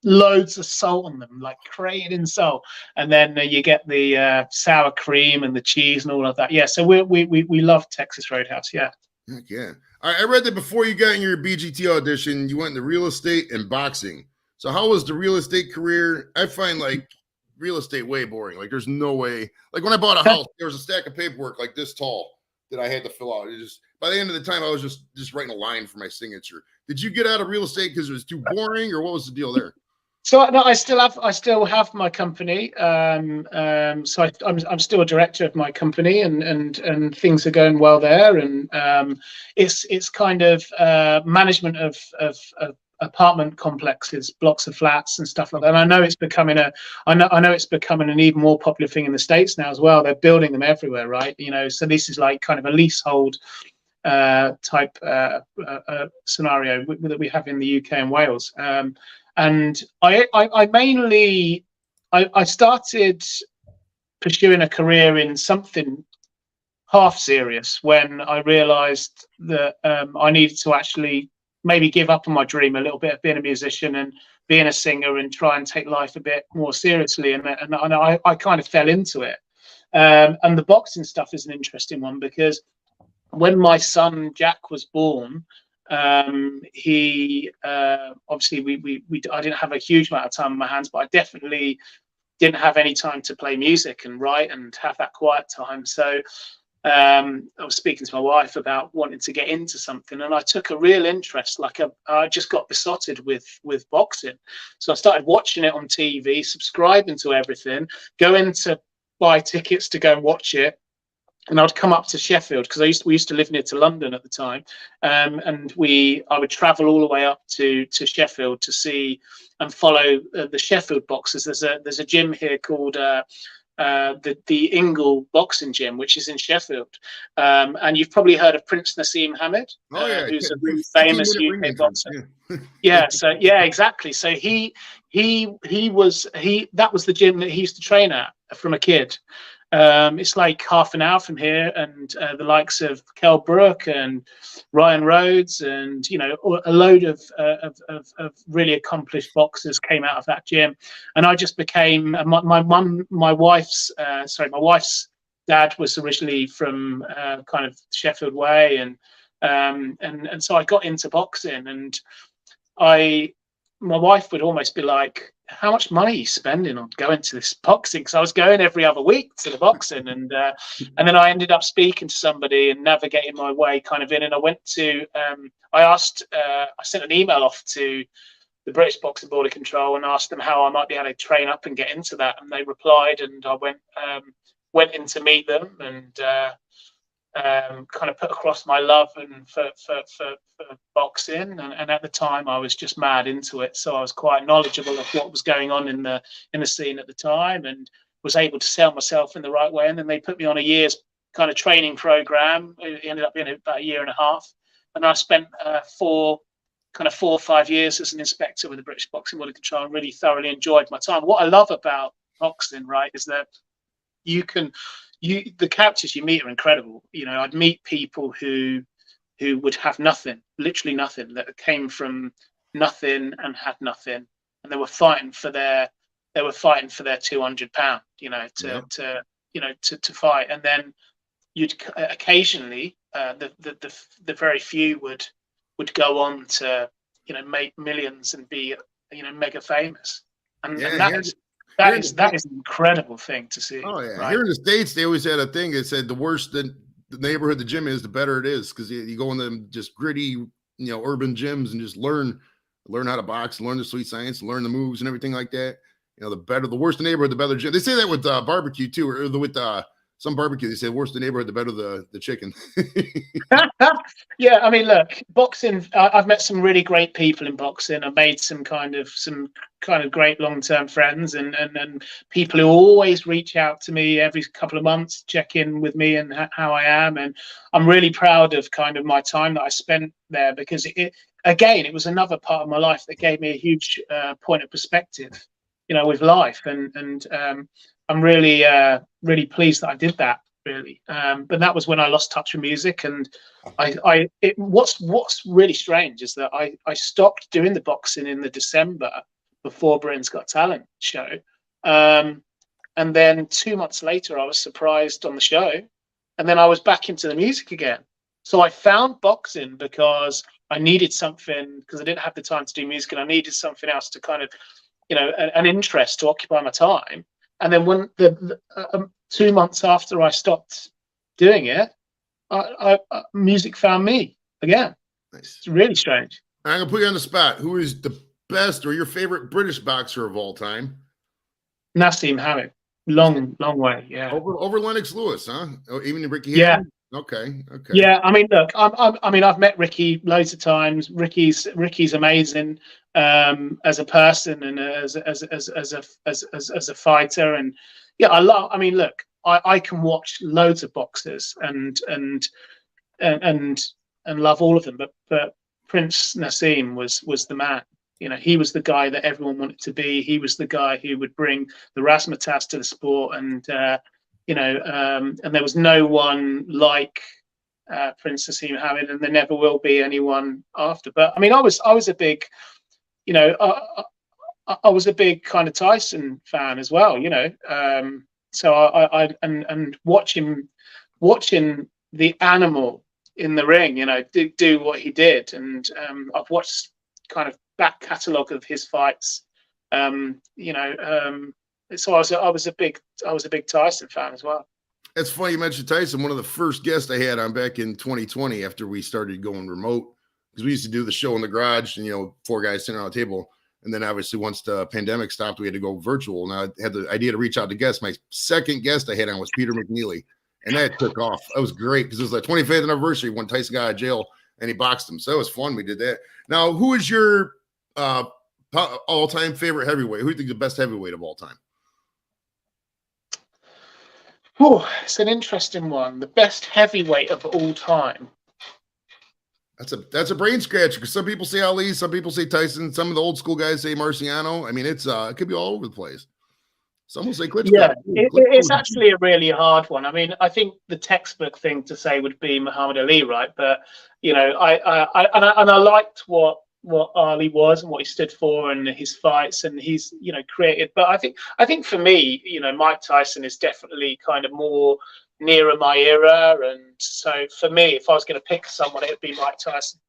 S2: loads of salt on them, like created in salt, and then you get the sour cream and the cheese and all of that. Yeah, so we love Texas Roadhouse. Yeah.
S1: Heck yeah. I read that before you got in your BGT audition, you went into real estate and boxing. So how was the real estate career? I find like real estate way boring. Like there's no way. Like when I bought a house, there was a stack of paperwork like this tall that I had to fill out. It just, by the end of the time, I was just writing a line for my signature. Did you get out of real estate because it was too boring, or what was the deal there?
S2: So no, I still have my company. So I'm still a director of my company, and things are going well there. And it's kind of management of apartment complexes, blocks of flats and stuff like that. And I know it's becoming an even more popular thing in the States now as well. They're building them everywhere, right? So this is like kind of a leasehold type scenario that we have in the UK and Wales. And I mainly started pursuing a career in something half serious when I realized that I needed to actually maybe give up on my dream a little bit of being a musician and being a singer, and try and take life a bit more seriously. And I kind of fell into it. And the boxing stuff is an interesting one, because when my son Jack was born, he obviously I didn't have a huge amount of time on my hands, but I definitely didn't have any time to play music and write and have that quiet time. So I was speaking to my wife about wanting to get into something, and I took a real interest. I just got besotted with boxing. So I started watching it on TV, subscribing to everything, going to buy tickets to go and watch it. And I'd come up to Sheffield, because we used to live near to London at the time, and I would travel all the way up to Sheffield to see and follow the Sheffield boxers. There's a gym here called the Ingle Boxing Gym, which is in Sheffield, and you've probably heard of Prince Nassim Hamed, who's a really famous UK boxer. Yeah, so yeah, exactly. So that was the gym that he used to train at from a kid. It's like half an hour from here, and the likes of Kell Brook and Ryan Rhodes, and a load of really accomplished boxers came out of that gym. And I just became my wife's dad was originally from kind of Sheffield way, and so I got into boxing, and my wife would almost be like, how much money are you spending on going to this boxing? Because I was going every other week to the boxing, and then I ended up speaking to somebody and navigating my way kind of in. And I went to, I sent an email off to the British Boxing Board of Control and asked them how I might be able to train up and get into that. And they replied, and I went in to meet them, and kind of put across my love and for boxing, and at the time I was just mad into it, so I was quite knowledgeable of what was going on in the scene at the time, and was able to sell myself in the right way. And then they put me on a year's kind of training program. It ended up being about a year and a half, and I spent 4 or 5 years as an inspector with the British Boxing Board of Control, and really thoroughly enjoyed my time. What I love about boxing, right, is that the characters you meet are incredible. I'd meet people who would have nothing, literally nothing, that came from nothing and had nothing, and they were fighting for their £200, to fight. And then you'd occasionally the very few would go on to make millions and be mega famous, and that is an incredible thing to see.
S1: Oh yeah,
S2: right?
S1: Here in the States, they always had a thing that said the worse the neighborhood the gym is, the better it is, because you go in them just gritty, urban gyms and just learn how to box, learn the sweet science, learn the moves and everything like that. The worse the neighborhood, the better the gym. They say that with barbecue too, or with some barbecue. They say the worse the neighborhood, the better the chicken.
S2: Yeah, I mean, look, boxing. I've met some really great people in boxing. I've made some kind of great long-term friends, and people who always reach out to me every couple of months, check in with me and how I am. And I'm really proud of kind of my time that I spent there, because it was another part of my life that gave me a huge point of perspective, with life. And I'm really, really pleased that I did that, really. But that was when I lost touch with music. And what's really strange is that I stopped doing the boxing in the December before Britain's Got Talent show. And then 2 months later, I was surprised on the show. And then I was back into the music again. So I found boxing because I needed something, because I didn't have the time to do music, and I needed something else to kind of, an interest to occupy my time. And then when 2 months after I stopped doing it, music found me again.
S1: Nice.
S2: It's really strange.
S1: I'm gonna put you on the spot. Who is the best or your favorite British boxer of all time?
S2: Naseem Hamed. Long way. Yeah.
S1: Over Lennox Lewis, huh? Oh, even Ricky.
S2: Yeah.
S1: Hammond? Okay.
S2: Yeah, I mean, look, I've met Ricky loads of times. Ricky's amazing as a person and as a fighter, and yeah, I mean, look, I can watch loads of boxers and love all of them, but Prince Naseem was the man. He was the guy that everyone wanted to be. He was the guy who would bring the razzmatazz to the sport, and and there was no one like Prince Naseem Hamed, and there never will be anyone after. But I mean, I was a big, I was a big kind of Tyson fan as well, so I watching the animal in the ring, do what he did, and I've watched kind of back catalogue of his fights, so I was a big Tyson fan as well.
S1: It's funny you mentioned Tyson. One of the first guests I had on back in 2020, after we started going remote, because we used to do the show in the garage and 4 guys sitting around a table. And then obviously once the pandemic stopped, we had to go virtual. Now I had the idea to reach out to guests. My second guest I had on was Peter McNeely, and that took off. That was great because it was the 25th anniversary when Tyson got out of jail and he boxed him. So that was fun. We did that. Now, who is your all-time favorite heavyweight? Who do you think is the best heavyweight of all time?
S2: Oh, it's an interesting one. The best heavyweight of all time.
S1: That's a brain scratcher, because some people say Ali, some people say Tyson, some of the old school guys say Marciano. I mean, it could be all over the place. Some will say Klitschko.
S2: Yeah, it's actually a really hard one. I mean, I think the textbook thing to say would be Muhammad Ali, right? But I liked what Ali was and what he stood for and his fights, and he's created. But I think for me, Mike Tyson is definitely kind of more nearer my era, and so for me, if I was going to pick someone, it would be Mike Tyson.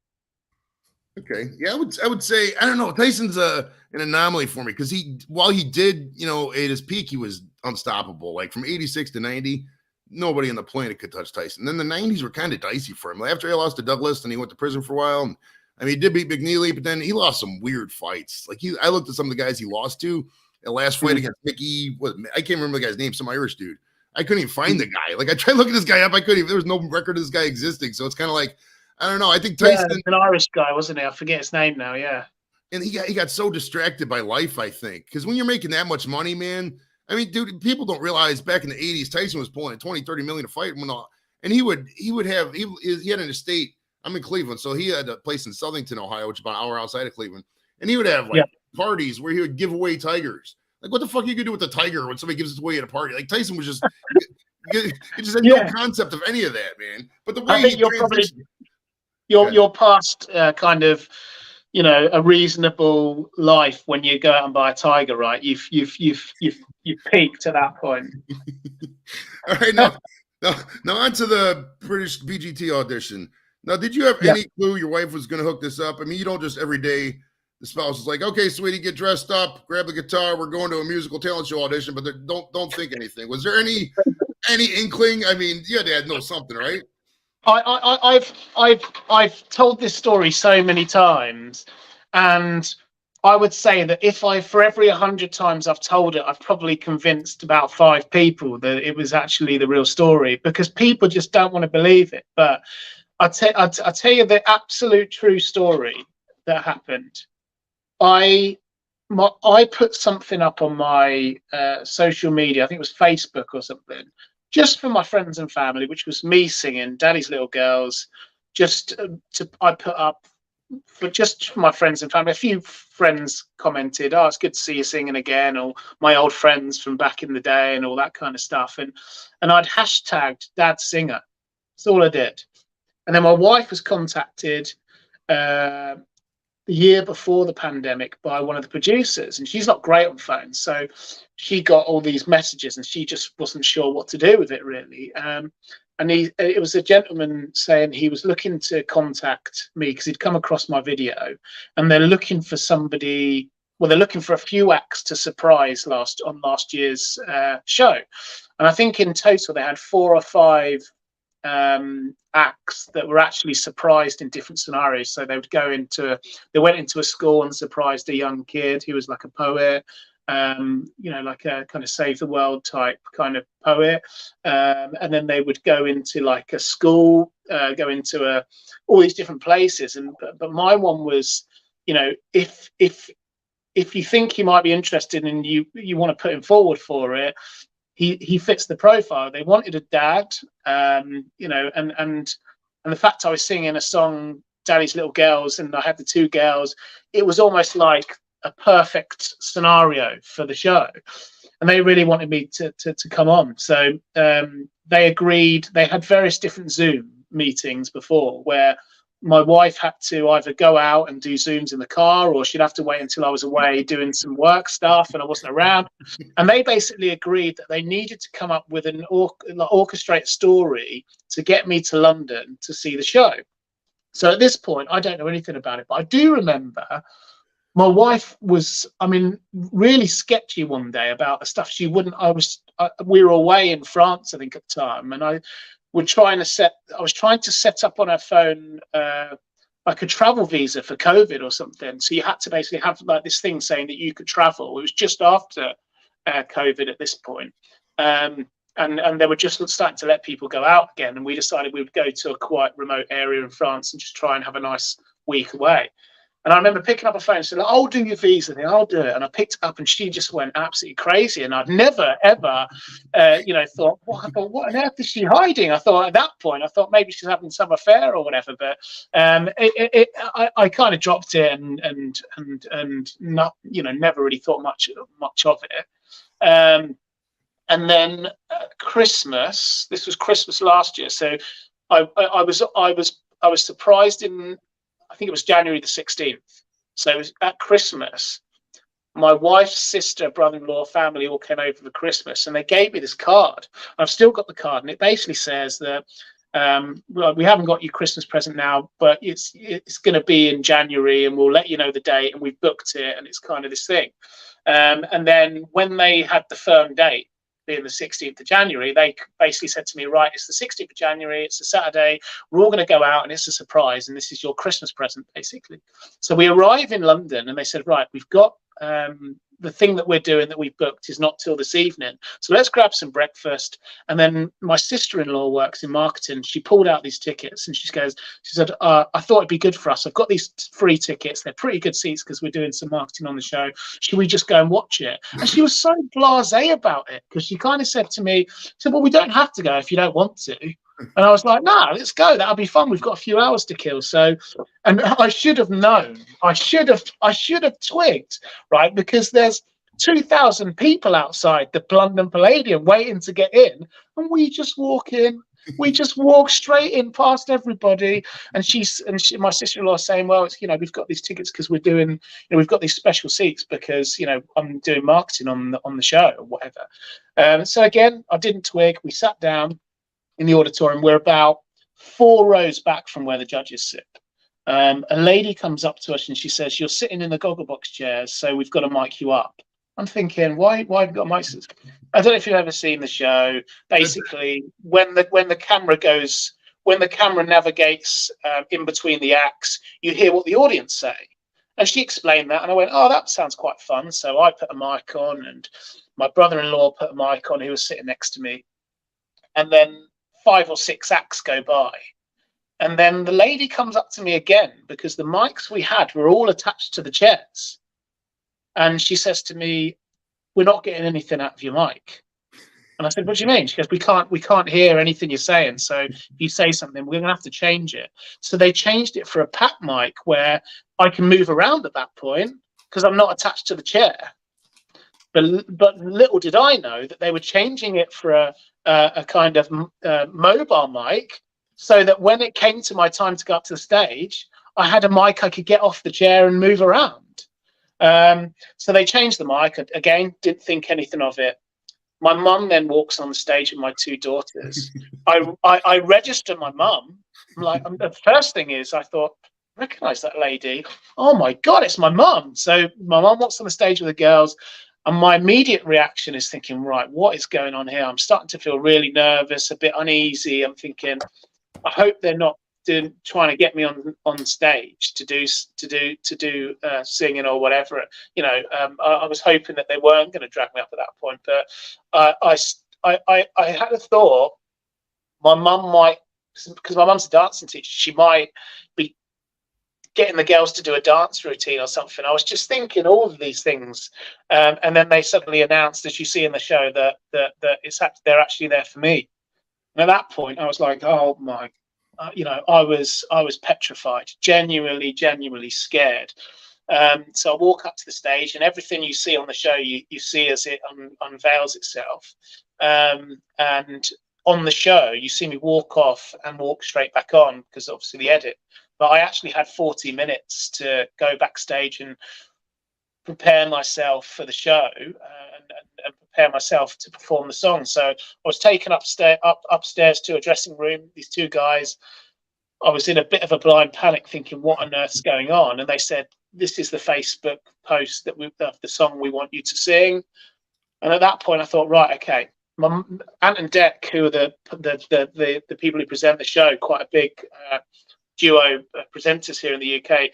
S1: Okay, yeah, I would say, I don't know, Tyson's an anomaly for me, because while he did at his peak, he was unstoppable. Like from 86 to 90, nobody on the planet could touch Tyson. Then the 90s were kind of dicey for him. After he lost to Douglas and he went to prison for a while, and I mean, he did beat McNeely, but then he lost some weird fights. Like I looked at some of the guys he lost to. The last fight against Mickey, I can't remember the guy's name, some Irish dude. I couldn't even find the guy. Like I tried looking this guy up, I couldn't even. There was no record of this guy existing. So it's kind of like, I don't know. I think Tyson,
S2: an Irish guy, wasn't he? I forget his name now. Yeah,
S1: and he got so distracted by life. I think because when you're making that much money, man. I mean, dude, people don't realize back in the 80s, Tyson was pulling 20, 30 million a fight, and he had an estate. I'm in Cleveland, so he had a place in Southington, Ohio, which is about an hour outside of Cleveland. And he would have parties where he would give away tigers. Like, what the fuck are you gonna do with the tiger when somebody gives it away at a party? Like Tyson was just, he just had no concept of any of that, man. But the way
S2: I think
S1: he
S2: you're probably
S1: transitioned,
S2: you're past kind of, you know, a reasonable life when you go out and buy a tiger, right? You've peaked at that point.
S1: All right, now on to the British BGT audition. Now, did you have any clue your wife was going to hook this up? I mean, you don't just every day the spouse is like, okay, sweetie, get dressed up, grab the guitar, we're going to a musical talent show audition, but don't think anything. Was there any inkling? I mean, your dad knows something, right?
S2: I've told this story so many times, and I would say that for every 100 times I've told it, I've probably convinced about 5 people that it was actually the real story, because people just don't want to believe it. But I'll tell you the absolute true story that happened. I put something up on my social media, I think it was Facebook or something, just for my friends and family, which was me singing Daddy's Little Girls. I put up just for my friends and family. A few friends commented, "Oh, it's good to see you singing again," or my old friends from back in the day, and all that kind of stuff. And I'd hashtagged Dad Singer. That's all I did. And then my wife was contacted the year before the pandemic by one of the producers, and she's not great on phones, so she got all these messages and she just wasn't sure what to do with it, really. And it was a gentleman saying he was looking to contact me because he'd come across my video, and they're looking for somebody. Well, they're looking for a few acts to surprise on last year's show, and I think in total they had 4 or 5 acts that were actually surprised in different scenarios. So they went into a school and surprised a young kid who was like a poet, you know, like a kind of save the world type kind of poet, and then they would go into like a school, go into all these different places. But my one was, you know, if you think he might be interested and you want to put him forward for it, he fits the profile. They wanted a dad, you know, and the fact I was singing a song, Daddy's Little Girls, and I had the 2 girls, it was almost like a perfect scenario for the show. And they really wanted me to come on. So they agreed. They had various different Zoom meetings before where my wife had to either go out and do Zooms in the car, or she'd have to wait until I was away doing some work stuff and I wasn't around. And they basically agreed that they needed to come up with an orchestrated story to get me to London to see the show. So at this point, I don't know anything about it, but I do remember my wife was, I mean, really sketchy one day about the stuff she wouldn't. We were away in France, I think, at the time, and I was trying to set up on her phone like a travel visa for COVID or something. So you had to basically have like this thing saying that you could travel. It was just after COVID at this point. And they were just starting to let people go out again. And we decided we would go to a quite remote area in France and just try and have a nice week away. And I remember picking up a phone and saying, "I'll do your visa thing, I'll do it." And I picked it up and she just went absolutely crazy. And I'd never, ever, you know, thought, what on earth is she hiding? I thought at that point, maybe she's having some affair or whatever. But I kind of dropped it and not, you know, never really thought much of it. And then Christmas, this was Christmas last year. So I was surprised in, I think it was January the 16th. So it was at Christmas. My wife's sister, brother-in-law, family all came over for Christmas, and they gave me this card. I've still got the card, and it basically says that well, we haven't got your Christmas present now, but it's going to be in January, and we'll let you know the date, and we've booked it, and it's kind of this thing. And then when they had the firm date, being the 16th of January, they basically said to me, right, it's the 16th of January, it's a Saturday, we're all going to go out and it's a surprise and this is your Christmas present, basically. So we arrive in London and they said, right, we've got the thing that we're doing that we've booked is not till this evening. So let's grab some breakfast. And then my sister-in-law works in marketing. She pulled out these tickets and she said, I thought it'd be good for us. I've got these free tickets. They're pretty good seats because we're doing some marketing on the show. Should we just go and watch it? And she was so blasé about it because she kind of said to me, well, we don't have to go if you don't want to. And I was like, no, let's go. That'll be fun. We've got a few hours to kill. So, and I should have known. I should have twigged, right? Because there's 2,000 people outside the London Palladium waiting to get in, and we just walk in. We just walk straight in past everybody, and my sister-in-law is saying, "Well, it's, we've got these tickets because we're doing, we've got these special seats because I'm doing marketing on the show or whatever." So again, I didn't twig. We sat down in the auditorium. We're about 4 rows back from where the judges sit. A lady comes up to us and she says, "You're sitting in the Gogglebox chairs, so we've got to mic you up." I'm thinking, why have you got mics? I don't know if you've ever seen the show. Basically, when the camera navigates in between the acts, you hear what the audience say. And she explained that, and I went, "Oh, that sounds quite fun." So I put a mic on, and my brother-in-law put a mic on, who was sitting next to me. And then 5 or 6 acts go by. And then the lady comes up to me again, because the mics we had were all attached to the chairs. And she says to me, "We're not getting anything out of your mic." And I said, "What do you mean?" She goes, we can't hear anything you're saying. So if you say something, we're going to have to change it. So they changed it for a pat mic where I can move around at that point because I'm not attached to the chair. But little did I know that they were changing it for a kind of mobile mic, so that when it came to my time to go up to the stage, I had a mic I could get off the chair and move around. So they changed the mic. Again, didn't think anything of it. My mum then walks on the stage with my 2 daughters. I register my mum. I'm like, the first thing is I thought, recognize that lady. Oh my God, it's my mum. So my mum walks on the stage with the girls. And my immediate reaction is thinking, right, what is going on here? I'm starting to feel really nervous, a bit uneasy. I'm thinking, I hope they're not trying to get me on stage to do singing or whatever. I was hoping that they weren't going to drag me up at that point. But I had a thought. My mum might, because my mum's a dancing teacher, she might be getting the girls to do a dance routine or something. I was just thinking all of these things, and then they suddenly announced, as you see in the show, that they're actually there for me. And at that point, I was like, "Oh my," I was petrified, genuinely scared. So I walk up to the stage, and everything you see on the show, you see as it unveils itself. And on the show, you see me walk off and walk straight back on, because obviously the edit. But I actually had 40 minutes to go backstage and prepare myself for the show and prepare myself to perform the song. So I was taken upstairs to a dressing room. These 2 guys, I was in a bit of a blind panic, thinking, what on earth's going on? And they said, "This is the Facebook post of the song we want you to sing." And at that point, I thought, right, okay. Ant and Dec, who are the people who present the show, quite a big duo presenters here in the UK,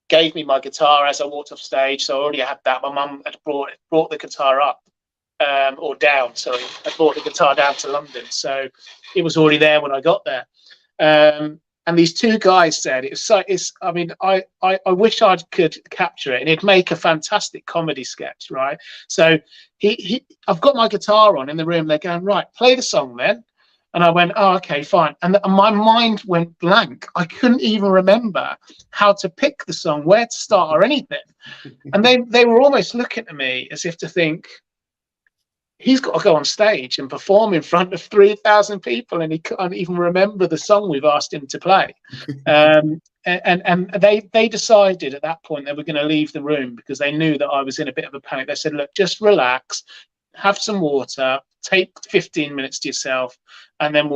S2: gave me my guitar as I walked off stage. So I already had that. My mum had brought the guitar up, or down. Sorry, I brought the guitar down to London, so it was already there when I got there. And these 2 guys said I mean, I wish I could capture it, and it'd make a fantastic comedy sketch, right? So I've got my guitar on in the room. They're going, "Right, play the song then." And I went, "Oh, okay, fine." And my mind went blank. I couldn't even remember how to pick the song, where to start or anything. And they were almost looking at me as if to think, he's got to go on stage and perform in front of 3,000 people, and he can't even remember the song we've asked him to play. And they decided at that point they were going to leave the room, because they knew that I was in a bit of a panic. They said, "Look, just relax, have some water, take 15 minutes to yourself, and then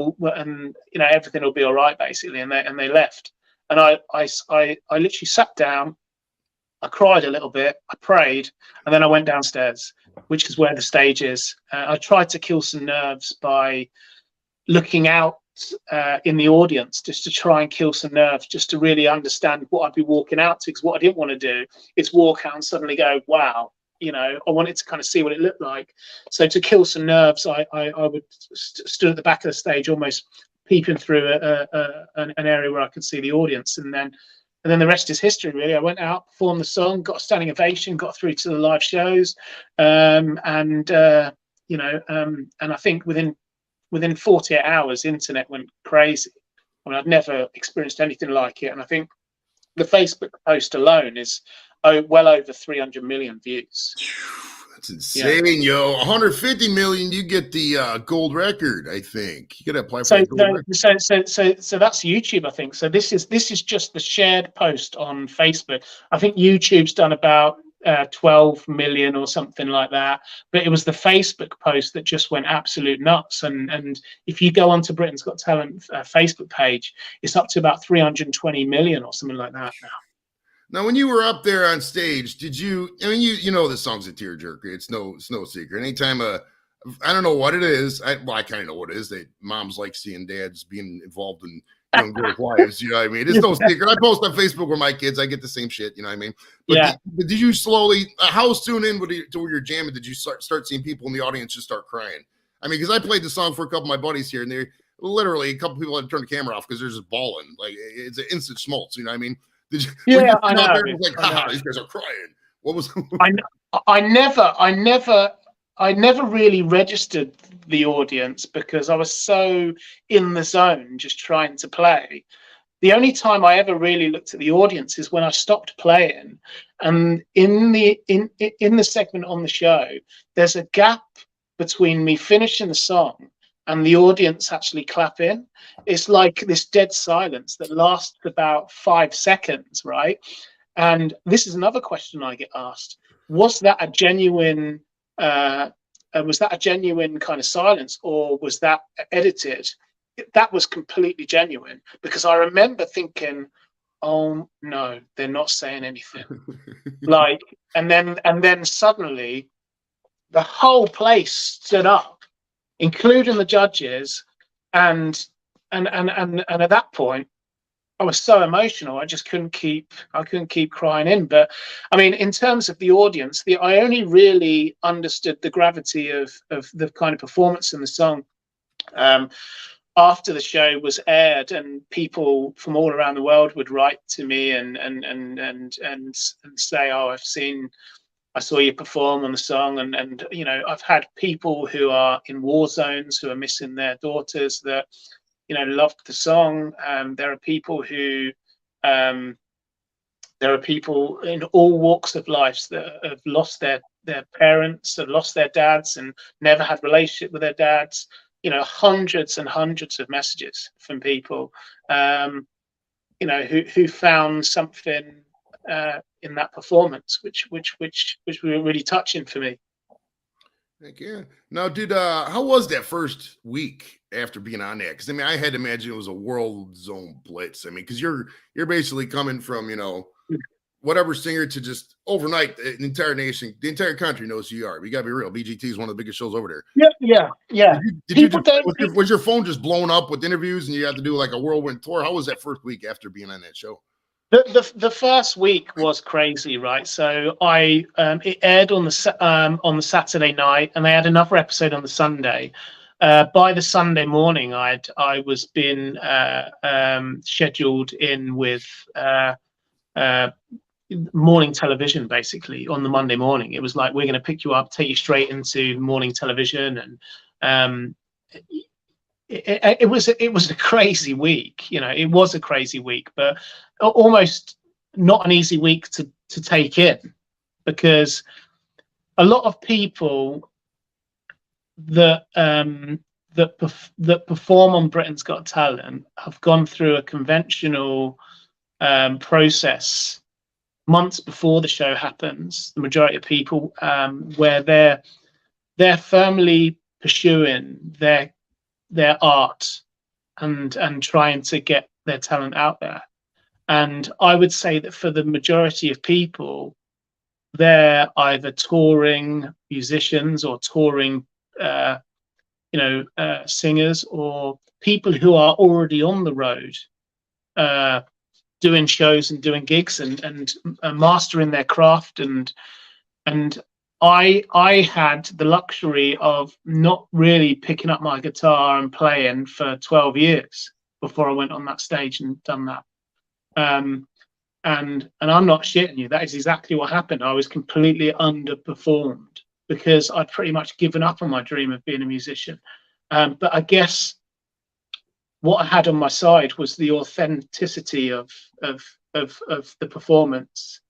S2: everything will be all right," basically. And they left. And I literally sat down, I cried a little bit, I prayed, and then I went downstairs, which is where the stage is. I tried to kill some nerves by looking out in the audience, just to try and kill some nerves, just to really understand what I'd be walking out to. Because what I didn't want to do is walk out and suddenly go, "Wow." I wanted to kind of see what it looked like. So to kill some nerves, I would stood at the back of the stage, almost peeping through an area where I could see the audience. And then the rest is history, really. I went out, performed the song, got a standing ovation, got through to the live shows. And I think within 48 hours, the internet went crazy. I mean, I'd never experienced anything like it. And I think the Facebook post alone is, well over 300 million views.
S1: That's insane, yo. 150 million, you get the gold record, I think. You gotta apply for that gold record.
S2: So that's YouTube, I think. So this is just the shared post on Facebook. I think YouTube's done about 12 million or something like that, but it was the Facebook post that just went absolute nuts. And if you go onto Britain's Got Talent Facebook page, it's up to about 320 million or something like that now.
S1: Now, when you were up there on stage, did you? I mean, you know the song's a tearjerker. It's no secret. Anytime I don't know what it is. I kind of know what it is. That moms like seeing dads being involved in young girls' lives. You know what I mean? It's no secret. I post on Facebook with my kids. I get the same shit. You know what I mean? But
S2: yeah.
S1: Did you slowly? How soon in to where you're jamming did you start seeing people in the audience just start crying? I mean, because I played the song for a couple of my buddies here, and they literally a couple of people had to turn the camera off because they're just bawling. Like it's an instant schmaltz. You know what I mean? Did you?
S2: Yeah, I know.
S1: Like, these guys are crying. What was?
S2: I never really registered the audience because I was so in the zone, just trying to play. The only time I ever really looked at the audience is when I stopped playing, and in the segment on the show, there's a gap between me finishing the song and the audience actually clapping. It's like this dead silence that lasts about 5 seconds, right? And this is another question I get asked: was that a genuine kind of silence, or was that edited? That was completely genuine, because I remember thinking, "Oh no, they're not saying anything." Like, and then suddenly, the whole place stood up, including the judges, and at that point, I was so emotional. I just couldn't keep crying in. But I mean, in terms of the audience, I only really understood the gravity of the kind of performance in the song after the show was aired, and people from all around the world would write to me and say, "Oh, I saw you perform on the song," and you know, I've had people who are in war zones who are missing their daughters that, you know, loved the song. There are people in all walks of life that have lost their parents, have lost their dads, and never had relationship with their dads. You know, hundreds and hundreds of messages from people, you know, who found something in that performance, which were really touching for me.
S1: Heck yeah. Now, dude, how was that first week after being on that? Because I mean, I had to imagine it was a world zone blitz. I mean, because you're basically coming from, you know, whatever singer to just overnight the entire nation, the entire country knows who you are. We gotta be real. BGT is one of the biggest shows over there.
S2: Yeah.
S1: Was your phone just blown up with interviews and you had to do like a whirlwind tour? How was that first week after being on that show?
S2: The first week was crazy, right? So it aired on the Saturday night, and they had another episode on the Sunday. By the Sunday morning, I was been scheduled in with morning television. Basically, on the Monday morning, it was like, we're going to pick you up, take you straight into morning television, and it was a crazy week. You know, it was a crazy week, but almost not an easy week to take in, because a lot of people that perform on Britain's Got Talent have gone through a conventional process months before the show happens. The majority of people, where they're firmly pursuing their art and trying to get their talent out there. And I would say that for the majority of people, they're either touring musicians or touring singers, or people who are already on the road doing shows and doing gigs and mastering their craft. And I had the luxury of not really picking up my guitar and playing for 12 years before I went on that stage and done that. And I'm not shitting you. That is exactly what happened. I was completely underperformed because I'd pretty much given up on my dream of being a musician. But I guess what I had on my side was the authenticity of the performance,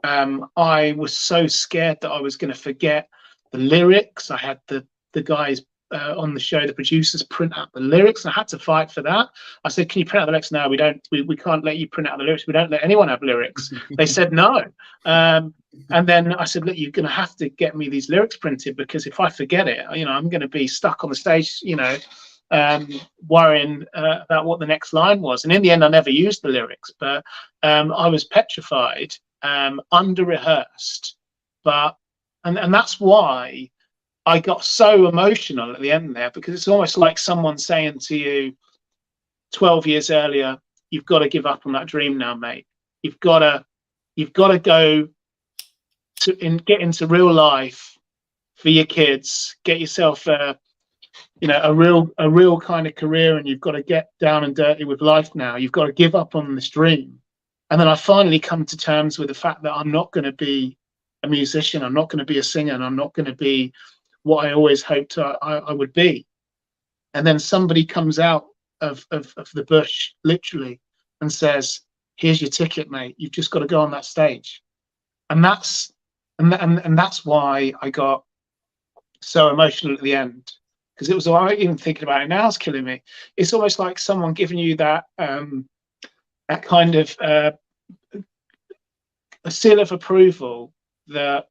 S2: I was so scared that I was going to forget the lyrics. I had the guys on the show, the producers, print out the lyrics. I had to fight for that. I said, "Can you print out the lyrics?" No, we don't. We can't let you print out the lyrics. We don't let anyone have lyrics. They said no. And then I said, "Look, you're going to have to get me these lyrics printed, because if I forget it, I'm going to be stuck on the stage, worrying about what the next line was." And in the end, I never used the lyrics, but I was petrified, under rehearsed, and that's why I got so emotional at the end there, because it's almost like someone saying to you 12 years earlier, "You've got to give up on that dream now, mate. You've got to go get into real life for your kids, get yourself a real kind of career, and you've got to get down and dirty with life now. You've got to give up on this dream." And then I finally come to terms with the fact that I'm not going to be a musician, I'm not going to be a singer, and I'm not going to be what I always hoped I would be. And then somebody comes out of the bush, literally, and says, "Here's your ticket, mate. You've just got to go on that stage." And that's why I got so emotional at the end, because it was, even thinking about it now is killing me. It's almost like someone giving you that kind of a seal of approval that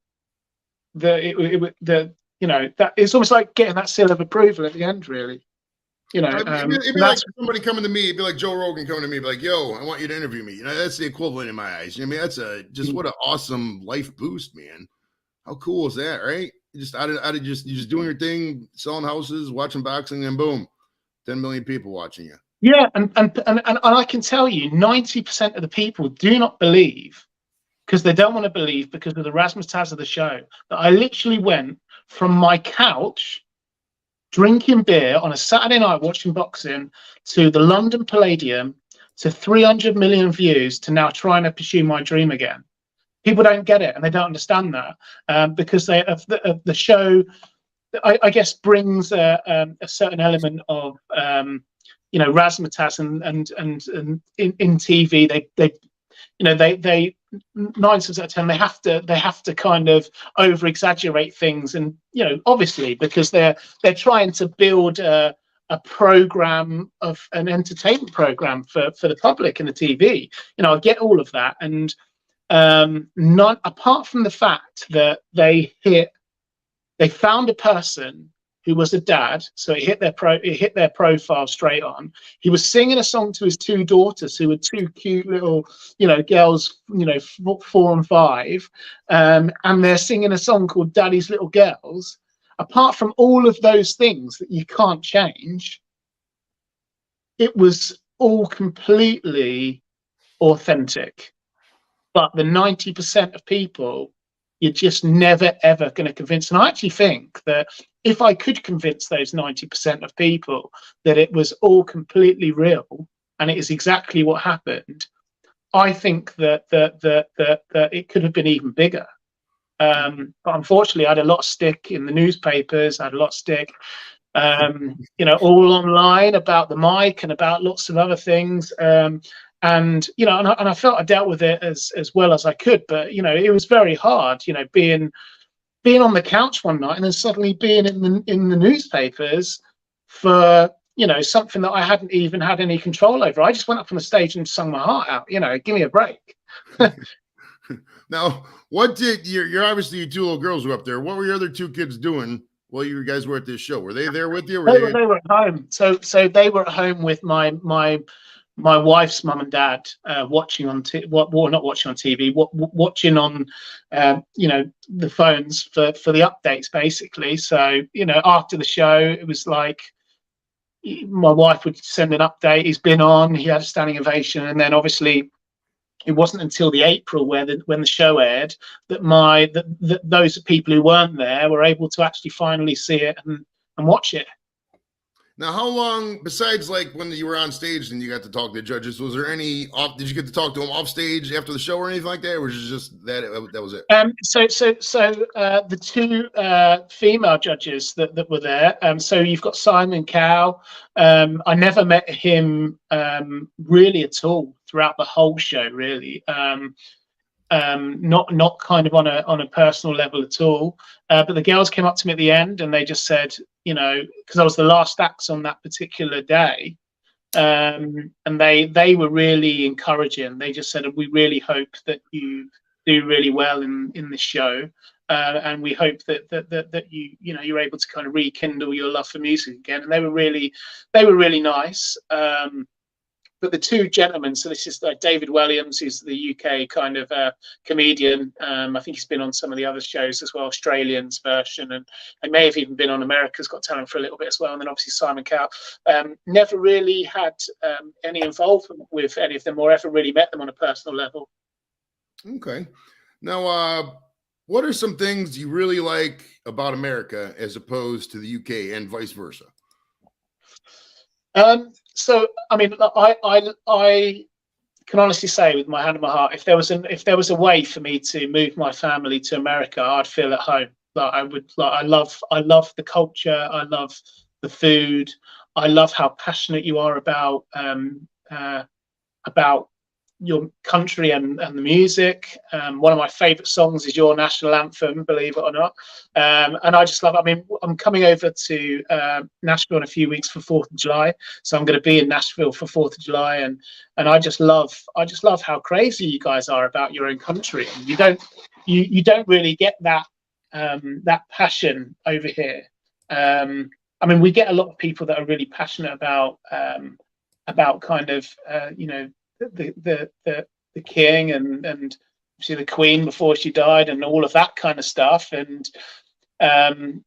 S2: it's almost like getting that seal of approval at the end, really.
S1: It'd be like somebody coming to me, it'd be like Joe Rogan coming to me, be like, "Yo, I want you to interview me." That's the equivalent in my eyes. You know what I mean? That's what an awesome life boost, man. How cool is that, right? You just you're just doing your thing, selling houses, watching boxing, and boom, 10 million people watching you.
S2: Yeah, and I can tell you, 90% of the people do not believe, because they don't want to believe, because of the razzmatazz of the show, that I literally went from my couch drinking beer on a Saturday night watching boxing to the London Palladium to 300 million views to now trying to pursue my dream again. People don't get it, and they don't understand that, because the show, I guess, brings a certain element of razzmatazz, and in TV they 9 times out of 10 they have to kind of over exaggerate things, and obviously because they're trying to build a program, of an entertainment program for the public and the TV. I get all of that, and not apart from the fact that they found a person who was a dad, so it hit their profile straight on. He was singing a song to his 2 daughters, who were 2 cute little, girls, 4 and 5, and they're singing a song called "Daddy's Little Girls." Apart from all of those things that you can't change, it was all completely authentic. But the 90% of people, you're just never ever going to convince. And I actually think that if I could convince those 90% of people that it was all completely real and it is exactly what happened, I think that it could have been even bigger. But unfortunately, I had a lot of stick in the newspapers. I had a lot of stick, all online about the mic and about lots of other things. And I felt I dealt with it as well as I could, but it was very hard, being on the couch one night and then suddenly being in the newspapers for something that I hadn't even had any control over. I just went up on the stage and sung my heart out. Give me a break.
S1: Now, what did you're obviously, your 2 little girls were up there. What were your other 2 kids doing while you guys were at this show? Were they there with you?
S2: They were at home. So they were at home with my wife's mum and dad, watching on not watching on TV, watching on the phones for the updates, basically. So after the show, it was like my wife would send an update. He's been on. He had a standing ovation, and then obviously it wasn't until the April when the show aired that those people who weren't there were able to actually finally see it and watch it.
S1: Now, how long, besides like when you were on stage and you got to talk to the judges, was there any did you get to talk to them off stage after the show or anything like that? Or was it just that was it?
S2: So the 2 female judges that were there. So you've got Simon Cowell. I never met him really at all throughout the whole show, really. not kind of on a personal level at all. But the girls came up to me at the end and they just said, you know, because I was the last act on that particular day, and they were really encouraging. They just said, we really hope that you do really well in this show, and we hope that you know, you're able to kind of rekindle your love for music again. And they were really nice. But the two gentlemen, so this is David Williams, who's the UK kind of comedian. I think he's been on some of the other shows as well, Australian's version, and may have even been on America's Got Talent for a little bit as well. And then obviously Simon Cowell. Never really had any involvement with any of them or ever really met them on a personal level.
S1: Okay. Now, what are some things you really like about America as opposed to the UK and vice versa?
S2: So I mean, I can honestly say with my hand on my heart, if there was a way for me to move my family to America, I'd feel at home. Like I love the culture, I love the food, I love how passionate you are about your country and the music. One of my favorite songs is your national anthem, believe it or not. And I just love it. I mean, I'm coming over to Nashville in a few weeks for 4th of July. So I'm going to be in Nashville for 4th of July. And I just love how crazy you guys are about your own country. And you don't really get that passion over here. I mean, we get a lot of people that are really passionate about kind of, you know, the king and obviously the queen before she died and all of that kind of stuff. And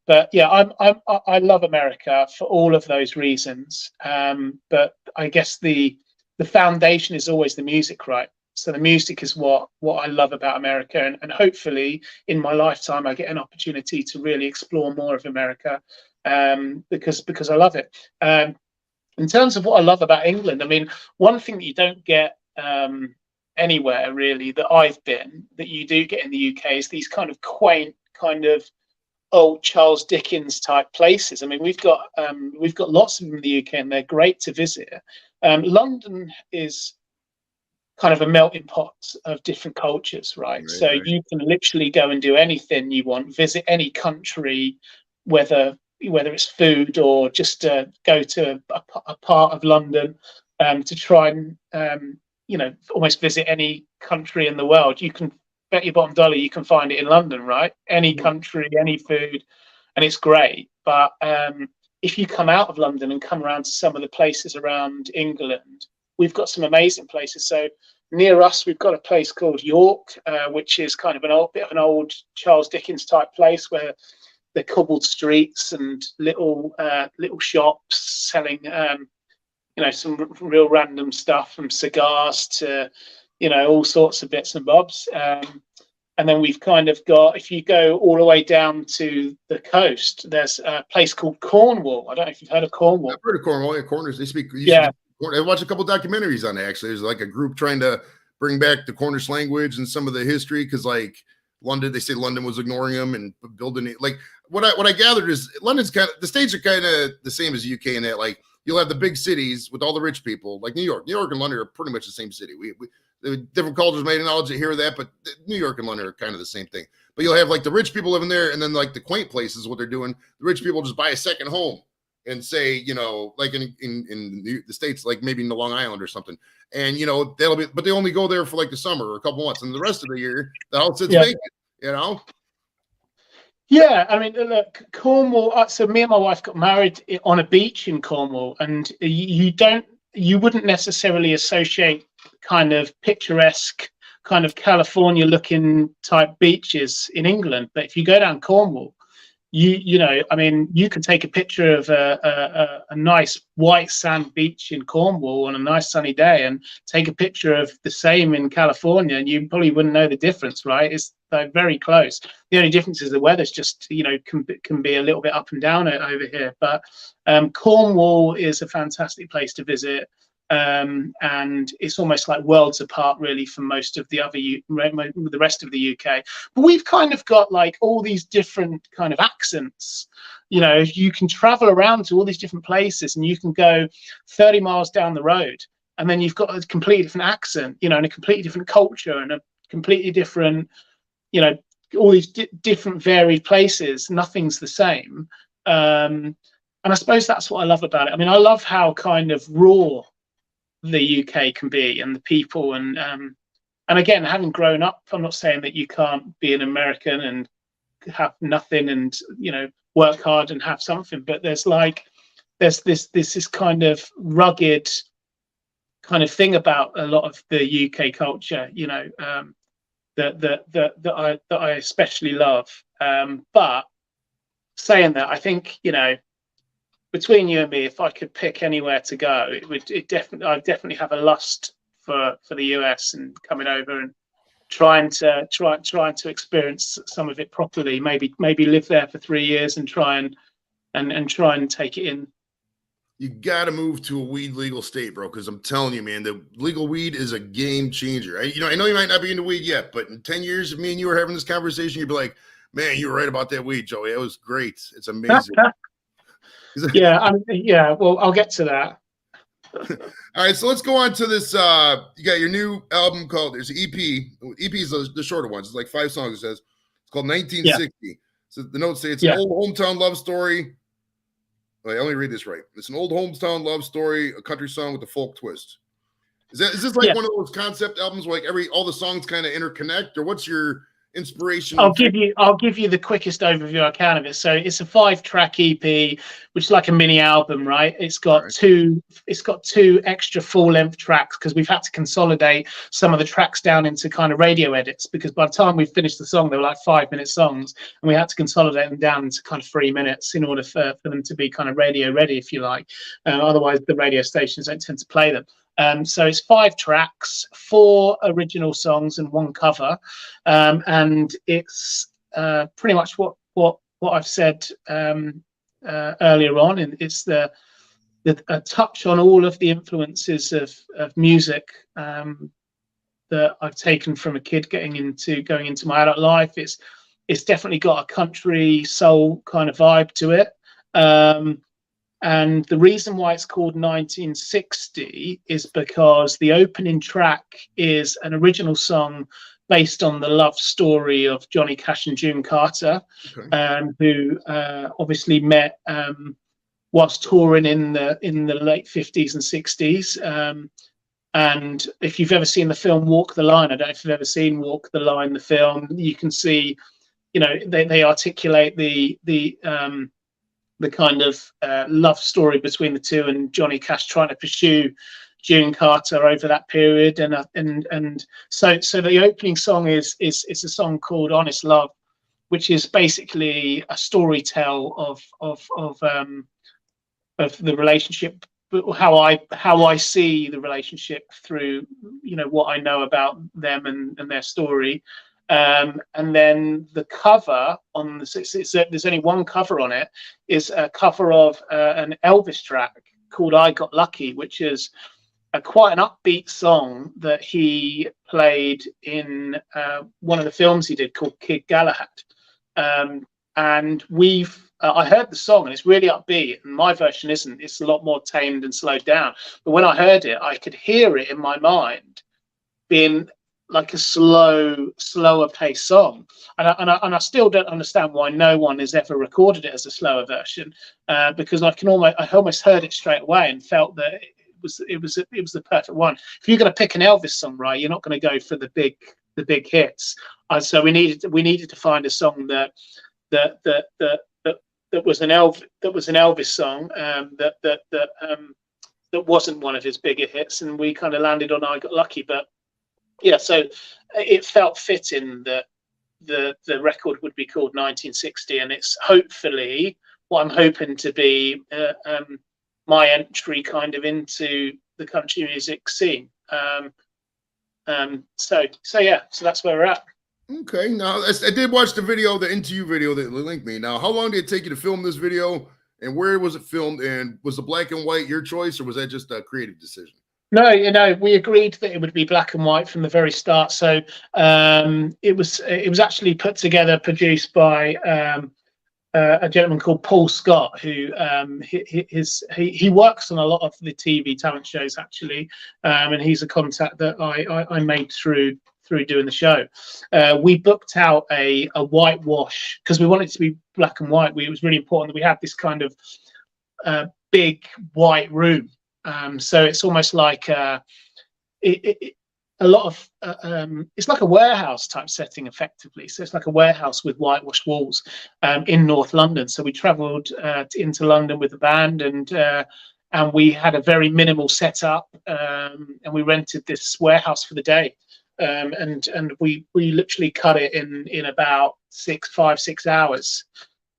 S2: but yeah, I love America for all of those reasons. But I guess the foundation is always the music, right? So the music is what I love about America, and hopefully in my lifetime I get an opportunity to really explore more of America, because I love it. In terms of what I love about England, I mean, one thing that you don't get anywhere really that I've been, that you do get in the UK, is these kind of quaint, kind of old Charles Dickens type places. I mean, we've got lots of them in the UK, and they're great to visit. London is kind of a melting pot of different cultures, right? So you can literally go and do anything you want, visit any country, whether it's food or just go to a part of London to try and you know, almost visit any country in the world. You can bet your bottom dollar you can find it in London, right? Any country, any food, and it's great. But if you come out of London and come around to some of the places around England, we've got some amazing places. So near us, we've got a place called York, which is kind of an old Charles Dickens type place where the cobbled streets and little shops selling, you know, some real random stuff, from cigars to, you know, all sorts of bits and bobs. And then we've kind of got, if you go all the way down to the coast, there's a place called Cornwall. I don't know if you've heard of Cornwall.
S1: I've heard of Cornwall. Yeah, Corners. They speak.
S2: Yeah.
S1: I watched a couple documentaries on it, actually. There's like a group trying to bring back the Cornish language and some of the history, because like London, they say London was ignoring them and building it. Like what I gathered is London's kind of, the States are kind of the same as the UK in that, like, you'll have the big cities with all the rich people, like New York. New York and London are pretty much the same city. We different cultures may acknowledge it here or that, but New York and London are kind of the same thing. But you'll have like the rich people living there, and then like the quaint places, what they're doing, the rich people just buy a second home and say, you know, like in the States, like maybe in the Long Island or something. And, you know, that'll be, but they only go there for like the summer or a couple months, and the rest of the year, the house sits vacant, you know?
S2: Yeah, I mean, look, Cornwall. So me and my wife got married on a beach in Cornwall, and you wouldn't necessarily associate kind of picturesque, kind of California-looking type beaches in England. But if you go down Cornwall, you know, I mean, you could take a picture of a nice white sand beach in Cornwall on a nice sunny day, and take a picture of the same in California, and you probably wouldn't know the difference, right? It's very close. The only difference is the weather's just, you know, can be a little bit up and down over here. But Cornwall is a fantastic place to visit, and it's almost like worlds apart, really, from most of the rest of the UK. But we've kind of got like all these different kind of accents. You know, you can travel around to all these different places, and you can go 30 miles down the road, and then you've got a completely different accent, you know, and a completely different culture and a completely different, you know, all these different varied places. Nothing's the same. And I suppose that's what I love about it. I mean, I love how kind of raw the UK can be, and the people, and again, having grown up, I'm not saying that you can't be an American and have nothing and, you know, work hard and have something, but there's this kind of rugged kind of thing about a lot of the UK culture, you know, that I especially love. But saying that, I think, you know, between you and me, if I could pick anywhere to go, I'd definitely have a lust for the US and coming over and trying to experience some of it properly. Maybe live there for 3 years and try and take it in.
S1: You got to move to a weed legal state, bro, because I'm telling you, man, the legal weed is a game changer. I know you might not be into weed yet, but in 10 years, if me and you were having this conversation, you'd be like, man, you were right about that weed, Joey. It was great. It's amazing.
S2: Yeah, well, I'll get to that.
S1: All right, so let's go on to this. You got your new album called, there's an EP. EP is the shorter ones. It's like 5 songs, it says. It's called 1960. Yeah. So the notes say it's an old hometown love story. Wait, let me read this right. It's an old hometown love story, a country song with a folk twist. Is this like one of those concept albums where like all the songs kind of interconnect, or what's your inspiration?
S2: I'll give you the quickest overview I can of it. So it's a 5-track EP, which is like a mini album, right? It's got two extra full-length tracks because we've had to consolidate some of the tracks down into kind of radio edits, because by the time we finished the song, they were like 5-minute songs, and we had to consolidate them down into kind of 3 minutes in order for them to be kind of radio ready, if you like. Otherwise, the radio stations don't tend to play them. So it's 5 tracks, 4 original songs and 1 cover, and it's pretty much what I've said earlier on. And it's a touch on all of the influences of music that I've taken from a kid going into my adult life. It's definitely got a country soul kind of vibe to it. And the reason why it's called 1960 is because the opening track is an original song based on the love story of Johnny Cash and June Carter, who obviously met whilst touring in the late 50s and 60s. And if you've ever seen the film Walk the Line, I don't know if you've ever seen Walk the Line, the film, you can see, you know, they articulate the kind of love story between the two, and Johnny Cash trying to pursue June Carter over that period, and so the opening song is a song called Honest Love, which is basically a story tell of the relationship, how I see the relationship through, you know, what I know about them and their story. And then the cover on there's only 1 cover on it, is a cover of an Elvis track called I Got Lucky, which is quite an upbeat song that he played in one of the films he did called Kid Galahad. And I heard the song and it's really upbeat, and my version isn't. It's a lot more tamed and slowed down. But when I heard it, I could hear it in my mind being like a slower paced song, and I still don't understand why no one has ever recorded it as a slower version, because I almost heard it straight away and felt that it was the perfect one. If you're going to pick an Elvis song, right, you're not going to go for the big hits. So we needed to find a song that was an Elvis song, that wasn't one of his bigger hits, and we kind of landed on I Got Lucky. But yeah, so it felt fitting that the record would be called 1960, and it's hopefully what I'm hoping to be my entry kind of into the country music scene. So that's where we're at.
S1: Okay, now I did watch the video, the interview video that linked me. Now, how long did it take you to film this video, and where was it filmed? And was the black and white your choice, or was that just a creative decision?
S2: No, you know, we agreed that it would be black and white from the very start. So it was actually put together, produced by a gentleman called Paul Scott, who he works on a lot of the TV talent shows actually, and he's a contact that I made through through doing the show. We booked out a whitewash because we wanted it to be black and white. It was really important that we had this kind of big white room. So it's almost like a lot of it's like a warehouse type setting effectively. So it's like a warehouse with whitewashed walls in North London. So we travelled into London with the band, and we had a very minimal setup, and we rented this warehouse for the day, and we literally cut it in about 5-6 hours.